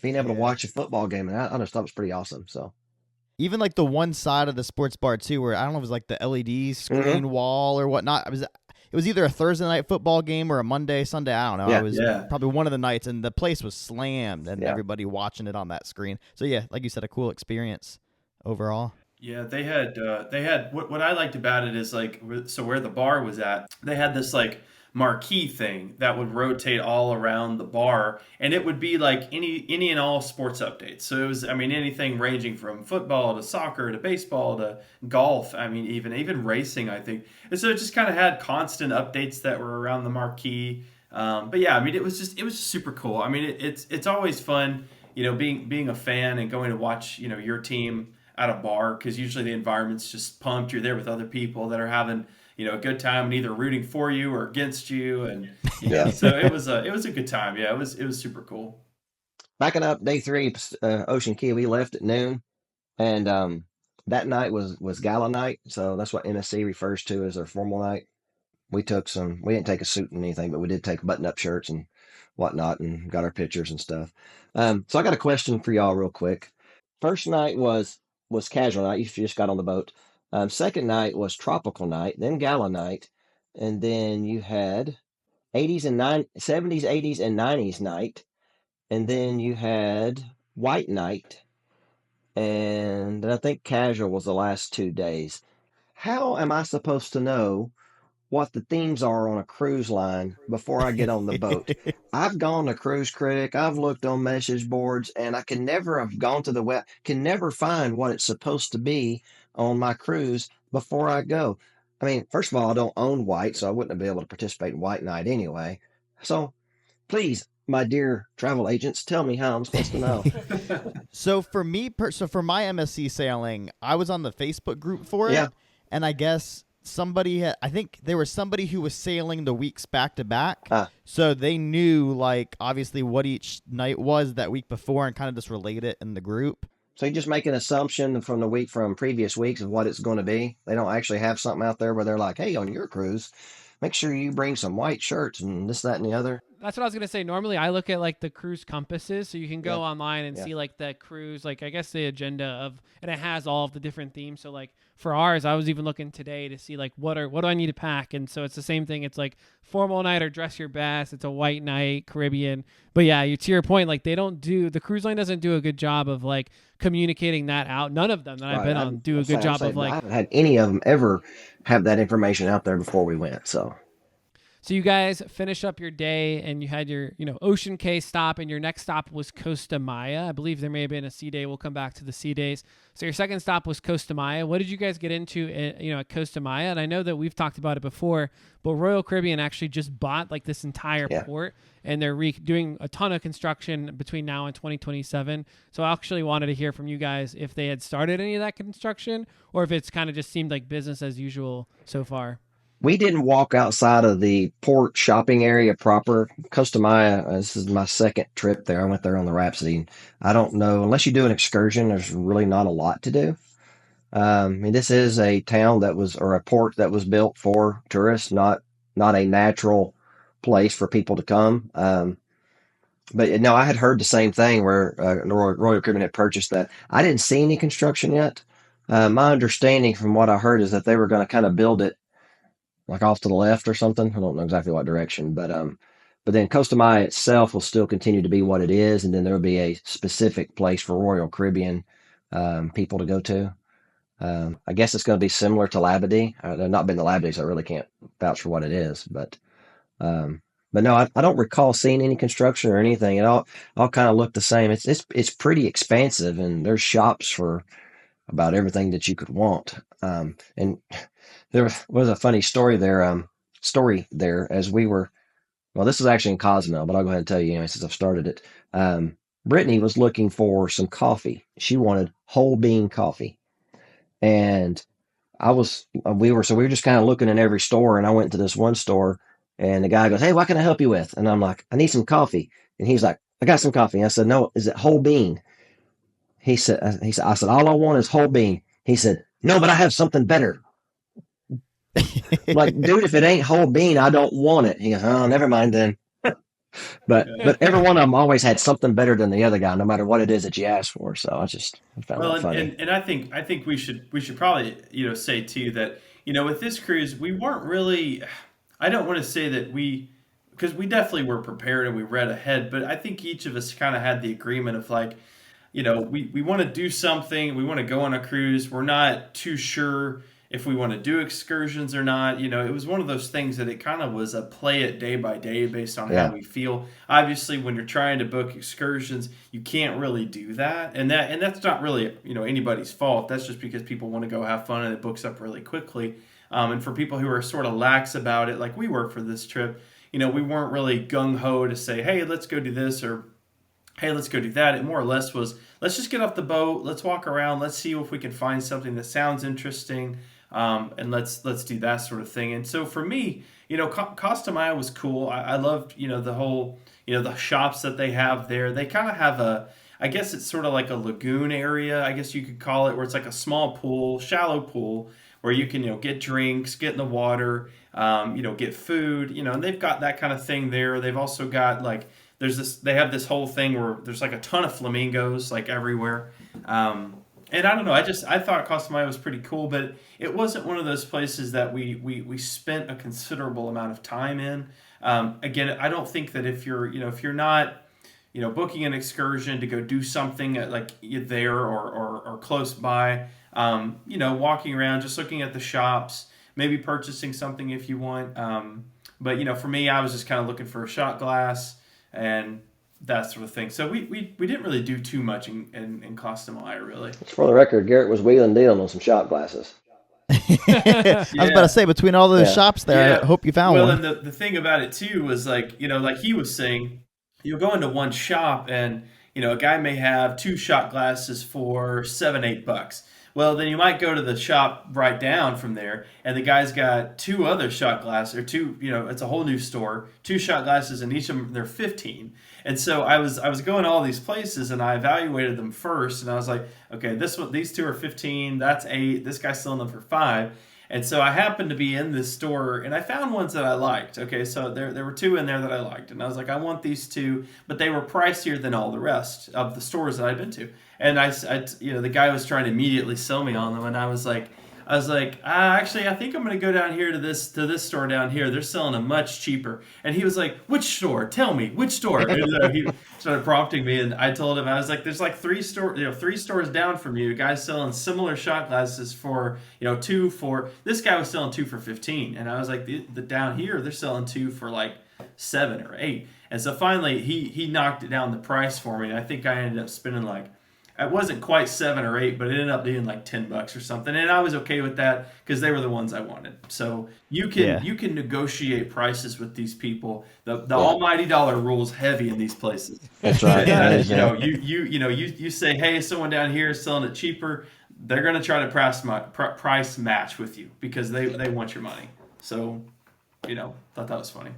Speaker 3: being able to
Speaker 1: Yeah.
Speaker 3: watch a football game, and I just thought it was pretty awesome. So
Speaker 1: Even like the one side of the sports bar too, where I don't know if it was like the LED
Speaker 3: hmm
Speaker 1: screen wall or whatnot. It was either a Thursday night football game or a Monday, Sunday. I don't know. It
Speaker 3: yeah,
Speaker 1: was
Speaker 4: Yeah.
Speaker 1: probably one of the nights, and the place was slammed, and
Speaker 3: yeah,
Speaker 1: everybody watching it on that screen. So yeah, like you said, a cool experience overall.
Speaker 4: Yeah, they had what I liked about it is like so where the bar was at, they had this like marquee thing that would rotate all around the bar, and it would be like any and all sports updates. So it was, I mean, anything ranging from football to soccer to baseball to golf. I mean, even racing, I think. And so it just kind of had constant updates that were around the marquee. But yeah, I mean, it was just super cool. I mean, it's always fun, being a fan and going to watch, your team at a bar because usually the environment's just pumped. You're there with other people that are having a good time and either rooting for you or against you, and
Speaker 3: yeah.
Speaker 4: so it was a good time. Yeah, it was super cool.
Speaker 3: Backing up day three, Ocean Cay, we left at noon, and that night was gala night, so that's what MSC refers to as their formal night. We took some. We didn't take a suit and anything, but we did take button-up shirts and whatnot, and got our pictures and stuff. So I got a question for y'all, real quick. First night was casual night. You just got on the boat. Second night was tropical night, then gala night, and then you had 80s and 70s, 80s, and 90s night, and then you had white night, and I think casual was the last 2 days. How am I supposed to know what the themes are on a cruise line before I get on the boat? I've gone to Cruise Critic, I've looked on message boards, and I can never have gone to the web, can never find what it's supposed to be on my cruise before I go. I mean, first of all, I don't own white, so I wouldn't be able to participate in white night anyway. So please, my dear travel agents, tell me how I'm supposed to know.
Speaker 1: So for me, so for my MSC sailing, I was on the Facebook group for
Speaker 3: Yeah.
Speaker 1: it, and I guess I think there was somebody who was sailing the weeks back to back,
Speaker 3: Ah,
Speaker 1: so they knew like obviously what each night was that week before, and kind of just relate it in the group.
Speaker 3: so you just make an assumption from previous weeks of what it's going to be. They don't actually have something out there where they're like, hey, on your cruise, make sure you bring some white shirts and this, that, and the other.
Speaker 2: That's what I was gonna say. Normally, I look at like the cruise compasses, so you can
Speaker 3: Yeah.
Speaker 2: go online and
Speaker 3: Yeah.
Speaker 2: see like the cruise, like I guess the agenda of, and it has all of the different themes. So like for ours, I was even looking today to see like what do I need to pack, and so it's the same thing. It's like formal night or dress your best. It's a white night, Caribbean. But yeah, to your point, like the cruise line doesn't do a good job of like communicating that out. None of them that I've
Speaker 3: Right.
Speaker 2: been on do a good job of
Speaker 3: I
Speaker 2: like.
Speaker 3: haven't had any of them ever have that information out there before we went. So
Speaker 2: So you guys finish up your day and you had your, Ocean Cay stop, and your next stop was Costa Maya. I believe there may have been a sea day. We'll come back to the sea days. So your second stop was Costa Maya. What did you guys get into at Costa Maya? And I know that we've talked about it before, but Royal Caribbean actually just bought like this entire port, and they're doing a ton of construction between now and 2027. So I actually wanted to hear from you guys if they had started any of that construction, or if it's kind of just seemed like business as usual so far.
Speaker 3: We didn't walk outside of the port shopping area proper. Costa Maya, this is my second trip there. I went there on the Rhapsody. I don't know, unless you do an excursion, there's really not a lot to do. I mean, this is a town or a port that was built for tourists, not a natural place for people to come. But no, I had heard the same thing where Royal Caribbean had purchased that. I didn't see any construction yet. My understanding from what I heard is that they were going to kind of build it like off to the left or something. I don't know exactly what direction, but then Costa Maya itself will still continue to be what it is, and then there will be a specific place for Royal Caribbean people to go to. I guess it's going to be similar to Labadee. I've not been to Labadee, so I really can't vouch for what it is. But no, I don't recall seeing any construction or anything. It all kind of looked the same. It's pretty expansive, and there's shops for about everything that you could want. And there was a funny story there. As we were. Well, this was actually in Cozumel, but I'll go ahead and tell you anyway since I've started it. Brittany was looking for some coffee. She wanted whole bean coffee. And we were just kind of looking in every store, and I went to this one store, and the guy goes, "Hey, what can I help you with?" And I'm like, "I need some coffee." And he's like, "I got some coffee." And I said, "No, is it whole bean?" I said, "All I want is whole bean." He said, "No, but I have something better." Like, dude, if it ain't whole bean, I don't want it. He goes, "Oh, never mind then." But every one of them always had something better than the other guy, no matter what it is that you asked for. So I found that funny.
Speaker 4: And I think we should probably say too that with this cruise we weren't really. I don't want to say that because we definitely were prepared and we read ahead, but I think each of us kind of had the agreement of like, we want to do something, we want to go on a cruise. We're not too sure if we want to do excursions or not. It was one of those things that it kind of was a play it day by day based on how we feel. Obviously, when you're trying to book excursions, you can't really do that. And that's not really, anybody's fault. That's just because people want to go have fun and it books up really quickly. And for people who are sort of lax about it, like we were for this trip, we weren't really gung-ho to say, hey, let's go do this, or hey, let's go do that. It more or less was, let's just get off the boat, let's walk around, let's see if we can find something that sounds interesting, and let's do that sort of thing. And so for me, Costa Maya was cool. I loved, the whole, the shops that they have there. They kind of have I guess it's sort of like a lagoon area, I guess you could call it, where it's like a small pool, shallow pool, where you can, get drinks, get in the water, get food, and they've got that kind of thing there. They've also got like, they have this whole thing where there's like a ton of flamingos like everywhere. And I don't know, I thought Costa Maya was pretty cool, but it wasn't one of those places that we spent a considerable amount of time in. Again, I don't think that if you're not, booking an excursion to go do something like there or close by, walking around, just looking at the shops, maybe purchasing something if you want. But for me, I was just kind of looking for a shot glass and that sort of thing. So we didn't really do too much in Costa Maya, really.
Speaker 3: For the record, Garrett was wheeling dealing on some shot glasses.
Speaker 1: I was about to say, between all those shops there, I hope you found one.
Speaker 4: Well, and the thing about it too was like, like he was saying, you'll go into one shop and, a guy may have 2 shot glasses for $7-8. Well, then you might go to the shop right down from there, and the guy's got 2 other shot glasses, or 2, it's a whole new store, 2 shot glasses, and each of them, they're 15. And so I was going to all these places, and I evaluated them first, and I was like, okay, these 2 are 15, that's 8, this guy's selling them for 5. And so I happened to be in this store, and I found ones that I liked. Okay, so there were 2 in there that I liked, and I was like, I want these 2, but they were pricier than all the rest of the stores that I'd been to. And the guy was trying to immediately sell me on them, and I was like, I was like, actually, I think I'm gonna go down here to this store down here. They're selling them much cheaper. And he was like, which store? Tell me which store. And he started prompting me, and I told him, I was like, there's like three stores down from you, guys selling similar shot glasses for two for this guy was selling two for 15, and I was like, the down here they're selling two for like 7 or 8. And so finally he knocked it down the price for me, and I think I ended up spending like, it wasn't quite 7 or 8, but it ended up being like $10 or something, and I was okay with that because they were the ones I wanted. So you can negotiate prices with these people. The almighty dollar rules heavy in these places.
Speaker 3: That's right.
Speaker 4: And, you say, hey, someone down here is selling it cheaper. They're gonna try to price match with you because they want your money. So, thought that was funny.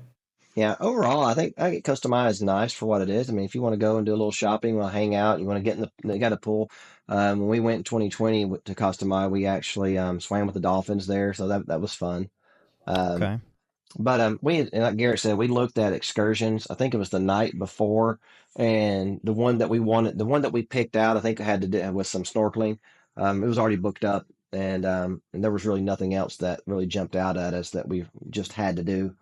Speaker 3: Yeah, overall, I think Costa Maya is nice for what it is. I mean, if you want to go and do a little shopping, want to hang out, you want to get in they got a pool. When we went in 2020 to Costa Maya, we actually swam with the dolphins there, so that was fun. Um,
Speaker 1: Okay.
Speaker 3: but and like Garrett said, we looked at excursions. I think it was the night before, and the one that we wanted, the one that we picked out, I think it had to do with some snorkeling. It was already booked up, and there was really nothing else that really jumped out at us that we just had to do.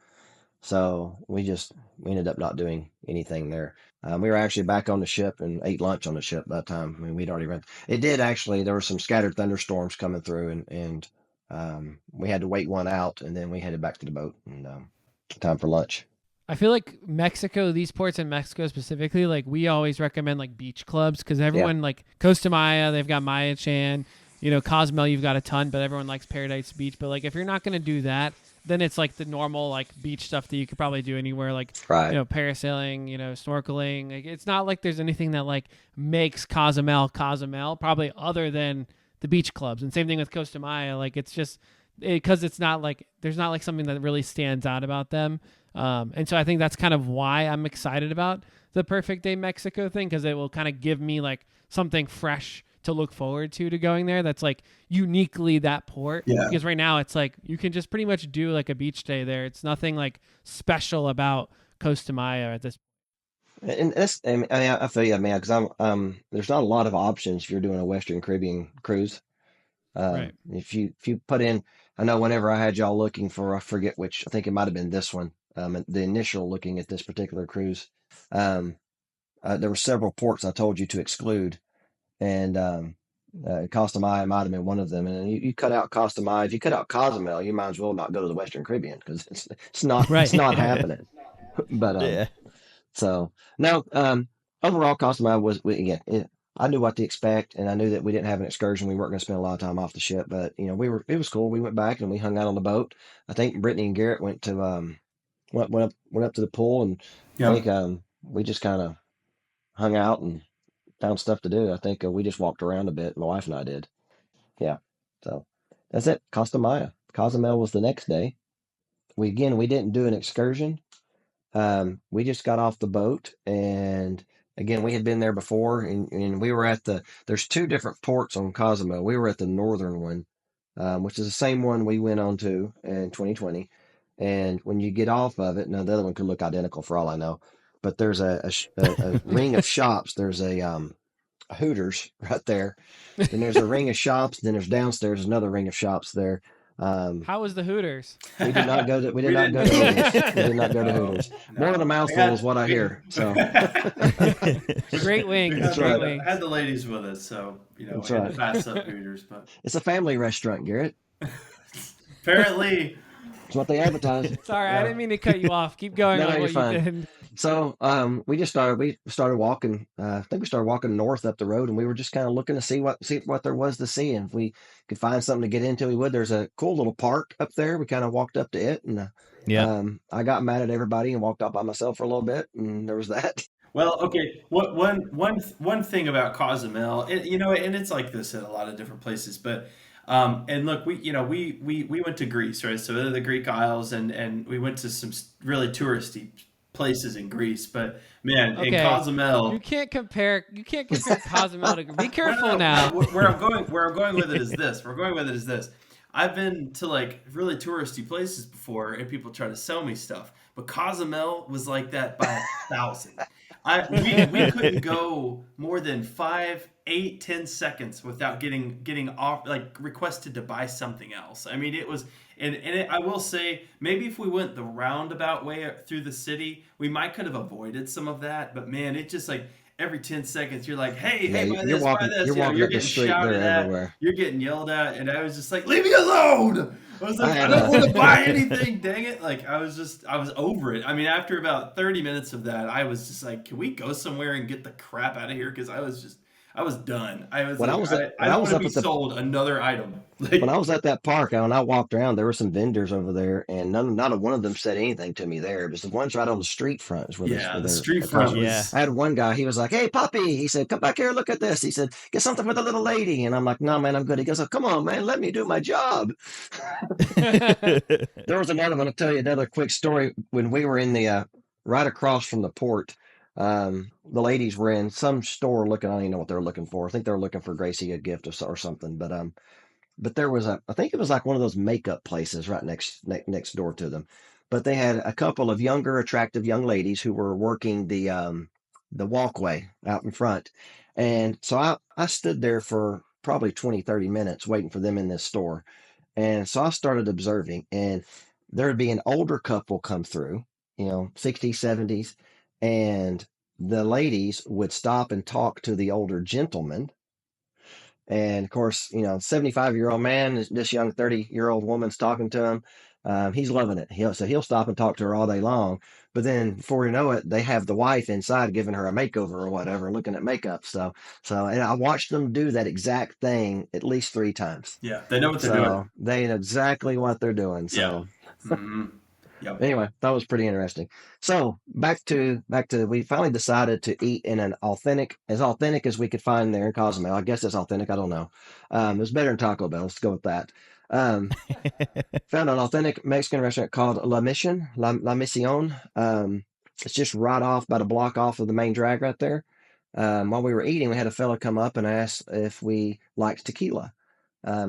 Speaker 3: So we ended up not doing anything there. We were actually back on the ship and ate lunch on the ship by the time. I mean, we'd already run. It did actually. There were some scattered thunderstorms coming through, and we had to wait one out, and then we headed back to the boat and time for lunch.
Speaker 2: I feel like Mexico, these ports in Mexico specifically, like we always recommend like beach clubs because everyone like Costa Maya, they've got Maya Chan, Cozumel, you've got a ton, but everyone likes Paradise Beach. But like if you're not going to do that, then it's like the normal like beach stuff that you could probably do anywhere, like
Speaker 3: Right.
Speaker 2: parasailing, snorkeling. Like it's not like there's anything that like makes Cozumel probably other than the beach clubs. And same thing with Costa Maya. Like it's just because it's not like there's not like something that really stands out about them. And so I think that's kind of why I'm excited about the Perfect Day Mexico thing, because it will kind of give me like something fresh to look forward to going there that's like uniquely that port.
Speaker 4: Yeah.
Speaker 2: Because right now it's like you can just pretty much do like a beach day there. It's nothing like special about Costa Maya at this.
Speaker 3: And that's, I mean, I feel you, man, because there's not a lot of options if you're doing a Western Caribbean cruise.
Speaker 2: Right.
Speaker 3: If you put in, I know whenever I had y'all looking for, I forget which, I think it might have been this one, the initial looking at this particular cruise, um, there were several ports I told you to exclude, and Costa Maya might have been one of them. And you cut out Costa Maya. If you cut out Cozumel, you might as well not go to the Western Caribbean because
Speaker 2: Right.
Speaker 3: it's not happening. But
Speaker 1: Yeah.
Speaker 3: so no, overall, Costa Maya again. I knew what to expect, and I knew that we didn't have an excursion. We weren't going to spend a lot of time off the ship, but it was cool. We went back and we hung out on the boat. I think Brittany and Garrett went to went up to the pool, and I
Speaker 4: Yeah.
Speaker 3: think we just kind of hung out and found stuff to do. I think we just walked around a bit. My wife and I did. Yeah. So that's it. Costa Maya. Cozumel was the next day. We didn't do an excursion. We just got off the boat, and again, we had been there before, and we were at there's two different ports on Cozumel. We were at the northern one, which is the same one we went on to in 2020. And when you get off of it, now the other one could look identical for all I know, but there's a ring of shops. There's a Hooters right there. Then there's a ring of shops. Then there's downstairs another ring of shops there.
Speaker 2: How was the Hooters?
Speaker 3: We did not go to
Speaker 4: We
Speaker 3: Hooters.
Speaker 4: didn't.
Speaker 3: We did not go to Hooters.
Speaker 4: No.
Speaker 3: More than a mouthful is what I hear. So
Speaker 2: Great wings.
Speaker 3: That's
Speaker 2: Great
Speaker 3: right.
Speaker 2: wings.
Speaker 4: I had the ladies with us, so
Speaker 3: That's
Speaker 4: we had
Speaker 3: right.
Speaker 4: to pass up Hooters, but
Speaker 3: it's a family restaurant, Garrett.
Speaker 4: apparently,
Speaker 3: It's what they advertise.
Speaker 2: Sorry, I
Speaker 4: Yeah.
Speaker 2: didn't mean to cut you off. Keep going
Speaker 3: No,
Speaker 2: on
Speaker 3: you're
Speaker 2: what
Speaker 3: fine.
Speaker 2: you did.
Speaker 3: So we started walking. I think we started walking north up the road, and we were just kind of looking to see what there was to see, and if we could find something to get into, we would. There's a cool little park up there. We kind of walked up to it, and
Speaker 1: Yeah.
Speaker 3: I got mad at everybody and walked out by myself for a little bit, and there was that.
Speaker 4: well, okay. One thing about Cozumel, and it's like this at a lot of different places, but and look, we went to Greece, right? So the Greek Isles, and we went to some really touristy places in Greece, but man, in
Speaker 2: Okay.
Speaker 4: Cozumel.
Speaker 2: You can't compare Cozumel to. Be
Speaker 4: No,
Speaker 2: careful
Speaker 4: no, no.
Speaker 2: now.
Speaker 4: Where I'm going with it is this. We're going with it is this. I've been to like really touristy places before, and people try to sell me stuff, but Cozumel was like that by 1,000. We couldn't go more than 5, 8, 10 seconds without getting off, like, requested to buy something else. I mean, it was, I will say, maybe if we went the roundabout way through the city, we might could have avoided some of that. But man, it just like every 10 seconds you're like, hey,
Speaker 3: Yeah,
Speaker 4: hey, buy this.
Speaker 3: you're
Speaker 4: You know,
Speaker 3: walking
Speaker 4: you're
Speaker 3: up the
Speaker 4: getting
Speaker 3: street and
Speaker 4: shouted
Speaker 3: they're
Speaker 4: at,
Speaker 3: everywhere.
Speaker 4: you're getting yelled at, and I was just like, leave me alone. I was
Speaker 3: I
Speaker 4: like, I
Speaker 3: had
Speaker 4: don't
Speaker 3: a
Speaker 4: want to buy anything, dang it. Like, I was over it. I mean, after about 30 minutes of that, I was just like, can we go somewhere and get the crap out of here? Because I was done. I was
Speaker 3: when I
Speaker 4: like,
Speaker 3: was at
Speaker 4: I
Speaker 3: when I
Speaker 4: don't want
Speaker 3: was
Speaker 4: to
Speaker 3: up
Speaker 4: be
Speaker 3: at the
Speaker 4: sold another item.
Speaker 3: when I
Speaker 4: Like,
Speaker 3: was at that park, when I walked around, there were some vendors over there, and not a one of them said anything to me there. It was the ones right on the street front is
Speaker 4: yeah,
Speaker 3: where
Speaker 4: the
Speaker 3: they're
Speaker 4: street
Speaker 3: across.
Speaker 4: front
Speaker 1: Yeah.
Speaker 4: was,
Speaker 3: I had one guy. He was like, "Hey, puppy," he said, "come back here, look at this." He said, "Get something for the little lady," and I'm like, "No, man, I'm good." He goes, "Oh, come on, man, let me do my job." There was another one. I'll tell you another quick story. When we were in the right across from the port, the ladies were in some store looking. I don't even know what they were looking for. I think they were looking for Gracie a gift or something. But there was I think it was like one of those makeup places right next door to them. But they had a couple of younger, attractive young ladies who were working the walkway out in front. And so I stood there for probably 20, 30 minutes waiting for them in this store. And so I started observing, and there'd be an older couple come through, 60s, 70s, and the ladies would stop and talk to the older gentleman. And of course, 75-year-old man, this young 30-year-old woman's talking to him. He's loving it. He'll stop and talk to her all day long. But then before you know it, they have the wife inside giving her a makeover or whatever, looking at makeup. And I watched them do that exact thing at least 3 times.
Speaker 4: yeah, they know what they're doing.
Speaker 3: So they know exactly what they're doing.
Speaker 4: Yeah.
Speaker 3: So
Speaker 4: Hmm. Yep.
Speaker 3: anyway, that was pretty interesting. So back to we finally decided to eat in an authentic as we could find there in Cozumel. I guess it's authentic. I don't know. It was better than Taco Bell. Let's go with that. Um, Found an authentic Mexican restaurant called La Misión. It's just right off, about a block off of the main drag right there. While we were eating, we had a fella come up and ask if we liked tequila.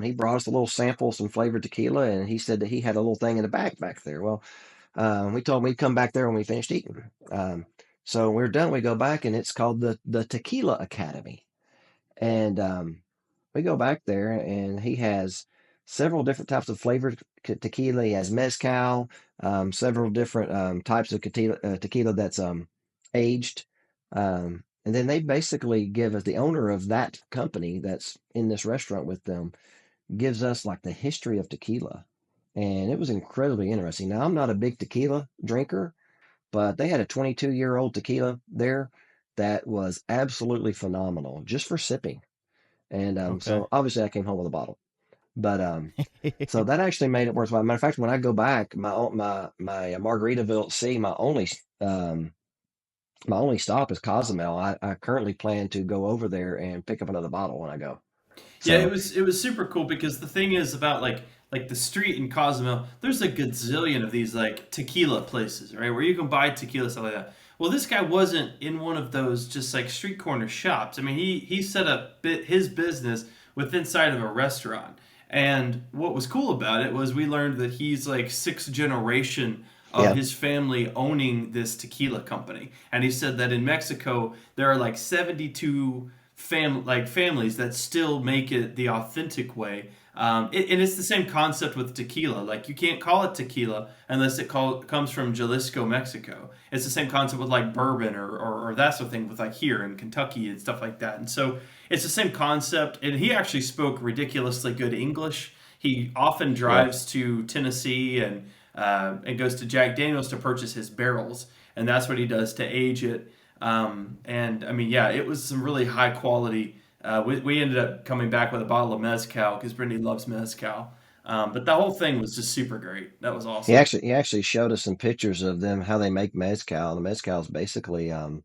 Speaker 3: He brought us a little sample, some flavored tequila, and he said that he had a little thing in the back there. Well, we told him we'd come back there when we finished eating. So when we're done, we go back, and it's called the Tequila Academy. And we go back there, and he has several different types of flavored tequila. He has mezcal, several different types of tequila that's aged. And then they basically give us, the owner of that company that's in this restaurant with them gives us like the history of tequila. And it was incredibly interesting. Now, I'm not a big tequila drinker, but they had a 22-year-old tequila there that was absolutely phenomenal just for sipping. And
Speaker 1: Okay.
Speaker 3: so obviously I came home with a bottle. But so that actually made it worthwhile. Matter of fact, when I go back, my Margaritaville at Sea, my only stop is Cozumel. I currently plan to go over there and pick up another bottle when I go.
Speaker 4: Yeah,
Speaker 3: So
Speaker 4: it was super cool because the thing is about like the street in Cozumel, there's a gazillion of these like tequila places, right? Where you can buy tequila stuff like that. Well, this guy wasn't in one of those just like street corner shops. I mean, he set up his business with inside of a restaurant. And what was cool about it was we learned that he's like sixth generation of
Speaker 3: yeah,
Speaker 4: his family owning this tequila company. And he said that in Mexico there are like 72 families that still make it the authentic way. And it's the same concept with tequila. Like you can't call it tequila unless comes from Jalisco, Mexico. It's the same concept with like bourbon or that sort of thing with like here in Kentucky and stuff like that. And so it's the same concept. And he actually spoke ridiculously good English. He often
Speaker 3: yeah.
Speaker 4: drives to Tennessee and goes to Jack Daniels to purchase his barrels, and that's what he does to age it. And I mean, yeah, it was some really high quality. We ended up coming back with a bottle of mezcal because Brittany loves mezcal. But the whole thing was just super great. That was awesome.
Speaker 3: He actually showed us some pictures of them how they make mezcal. The mezcal is basically it's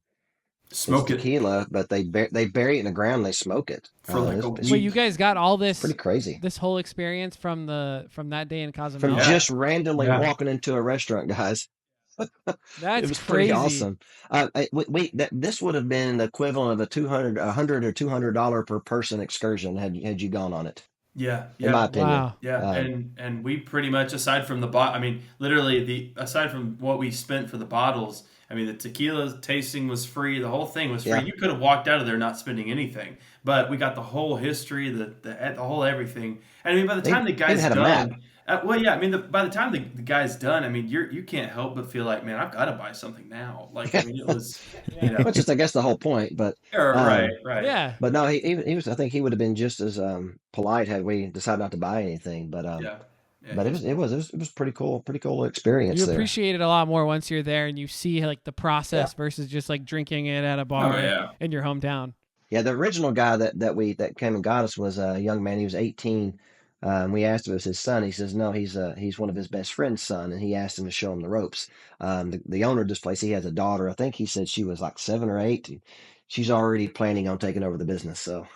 Speaker 4: Smoke it
Speaker 3: tequila, but they bury it in the ground and they smoke it.
Speaker 4: for like a
Speaker 2: Wait, you
Speaker 4: week.
Speaker 2: guys got all
Speaker 3: It's pretty
Speaker 2: this
Speaker 3: crazy.
Speaker 2: whole experience from that day in
Speaker 3: From
Speaker 2: Cozumel?
Speaker 4: Yeah.
Speaker 3: just randomly
Speaker 5: Yeah.
Speaker 3: walking into a restaurant, guys. It
Speaker 2: That's
Speaker 3: was pretty
Speaker 2: crazy.
Speaker 3: awesome. This would have been the equivalent of a hundred or $200 per person excursion had you gone on it,
Speaker 4: Yeah,
Speaker 3: in my
Speaker 4: yeah.
Speaker 3: opinion.
Speaker 2: Wow.
Speaker 4: Yeah, and we pretty much aside from the I mean, literally the aside from what we spent for the bottles, I mean, the tequila tasting was free. The whole thing was free.
Speaker 3: Yeah.
Speaker 4: You could have walked out of there not spending anything, but we got the whole history, the whole everything. And I mean, by the
Speaker 3: They
Speaker 4: time the
Speaker 3: even
Speaker 4: guy's
Speaker 3: had a map.
Speaker 4: done, well, yeah, I mean, by the time the guy's done, I mean, you can't help but feel like, man, I've got to buy something now. Like, I mean, it was, you know,
Speaker 3: Which is, I guess, the whole point. But
Speaker 4: right, right.
Speaker 2: Yeah.
Speaker 3: but no, he was. I think he would have been just as polite had we decided not to buy anything.
Speaker 4: Yeah. Yeah,
Speaker 3: But it was pretty cool experience
Speaker 2: You
Speaker 3: there.
Speaker 2: appreciate it a lot more once you're there and you see like the process versus just like drinking it at a bar
Speaker 4: Oh, yeah.
Speaker 2: in your hometown.
Speaker 3: Yeah, the original guy that came and got us was a young man. He was 18. We asked if it was his son. He says no, he's one of his best friend's son, and he asked him to show him the ropes. The owner of this place, he has a daughter. I think he said she was like 7 or 8. And she's already planning on taking over the business, so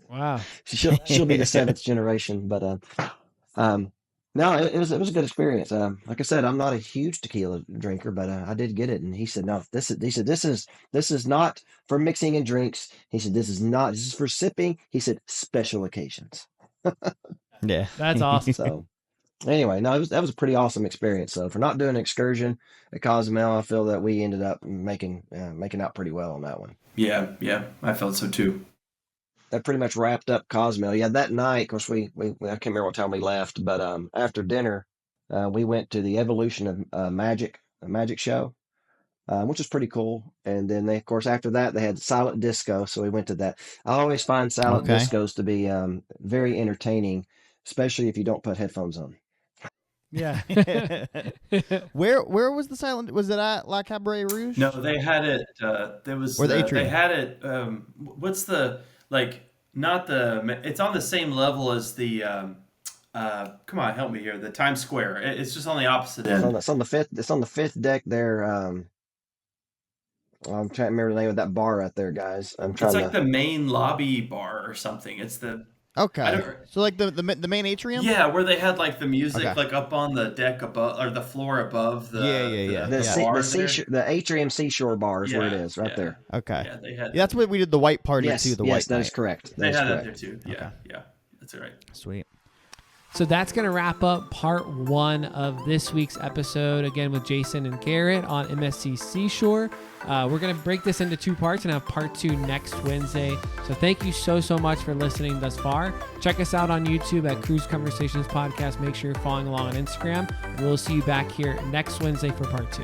Speaker 2: Wow.
Speaker 3: she'll be the seventh generation. But um, no, it was a good experience. Like I said, I'm not a huge tequila drinker, but I did get it. And he said, no, this is not for mixing in drinks. He said, this is for sipping. He said, special occasions.
Speaker 1: Yeah.
Speaker 2: That's awesome.
Speaker 3: So anyway, no, that was a pretty awesome experience. So for not doing an excursion at Cozumel, I feel that we ended up making out pretty well on that one.
Speaker 4: Yeah, yeah, I felt so too.
Speaker 3: That pretty much wrapped up Cozumel. Yeah, that night, of course, we I can't remember what time we left, but after dinner, we went to the Evolution of a magic show, which was pretty cool. And then of course, after that, they had silent disco, so we went to that. I always find silent
Speaker 1: Okay.
Speaker 3: discos to be very entertaining, especially if you don't put headphones on.
Speaker 2: Yeah.
Speaker 1: Where was the silent? Was it at La Cabaret Rouge?
Speaker 4: No, they had it. There was
Speaker 1: Or the
Speaker 4: they
Speaker 1: atrium.
Speaker 4: had it. What's the like? Not the. It's on the same level as the. Come on, help me here. The Times Square. It's just on the opposite end.
Speaker 3: It's on the fifth. It's on the fifth deck there. I'm trying to remember the name of that bar right there, guys. I'm trying
Speaker 4: It's like
Speaker 3: to.
Speaker 4: the main lobby bar or something. It's the. I
Speaker 1: Okay.
Speaker 4: don't.
Speaker 1: So like the main atrium?
Speaker 4: Yeah, where they had like the music
Speaker 1: Okay.
Speaker 4: like up on the deck above or the floor above the.
Speaker 1: Yeah.
Speaker 3: The atrium seashore bar is where it is, right there.
Speaker 1: Okay.
Speaker 4: Yeah, they had.
Speaker 1: Yeah, that's what we did the white party
Speaker 3: Yes,
Speaker 1: too. The
Speaker 3: yes,
Speaker 1: white
Speaker 3: that
Speaker 1: night.
Speaker 3: is correct.
Speaker 4: They
Speaker 3: That is
Speaker 4: had that
Speaker 3: correct.
Speaker 4: there too. Yeah, yeah, that's right.
Speaker 1: Sweet.
Speaker 2: So that's going to wrap up part 1 of this week's episode, again with Jason and Garrett on MSC Seashore. We're going to break this into 2 parts and have part 2 next Wednesday. So thank you so much for listening thus far. Check us out on YouTube at Cruise Conversations Podcast. Make sure you're following along on Instagram. We'll see you back here next Wednesday for part 2.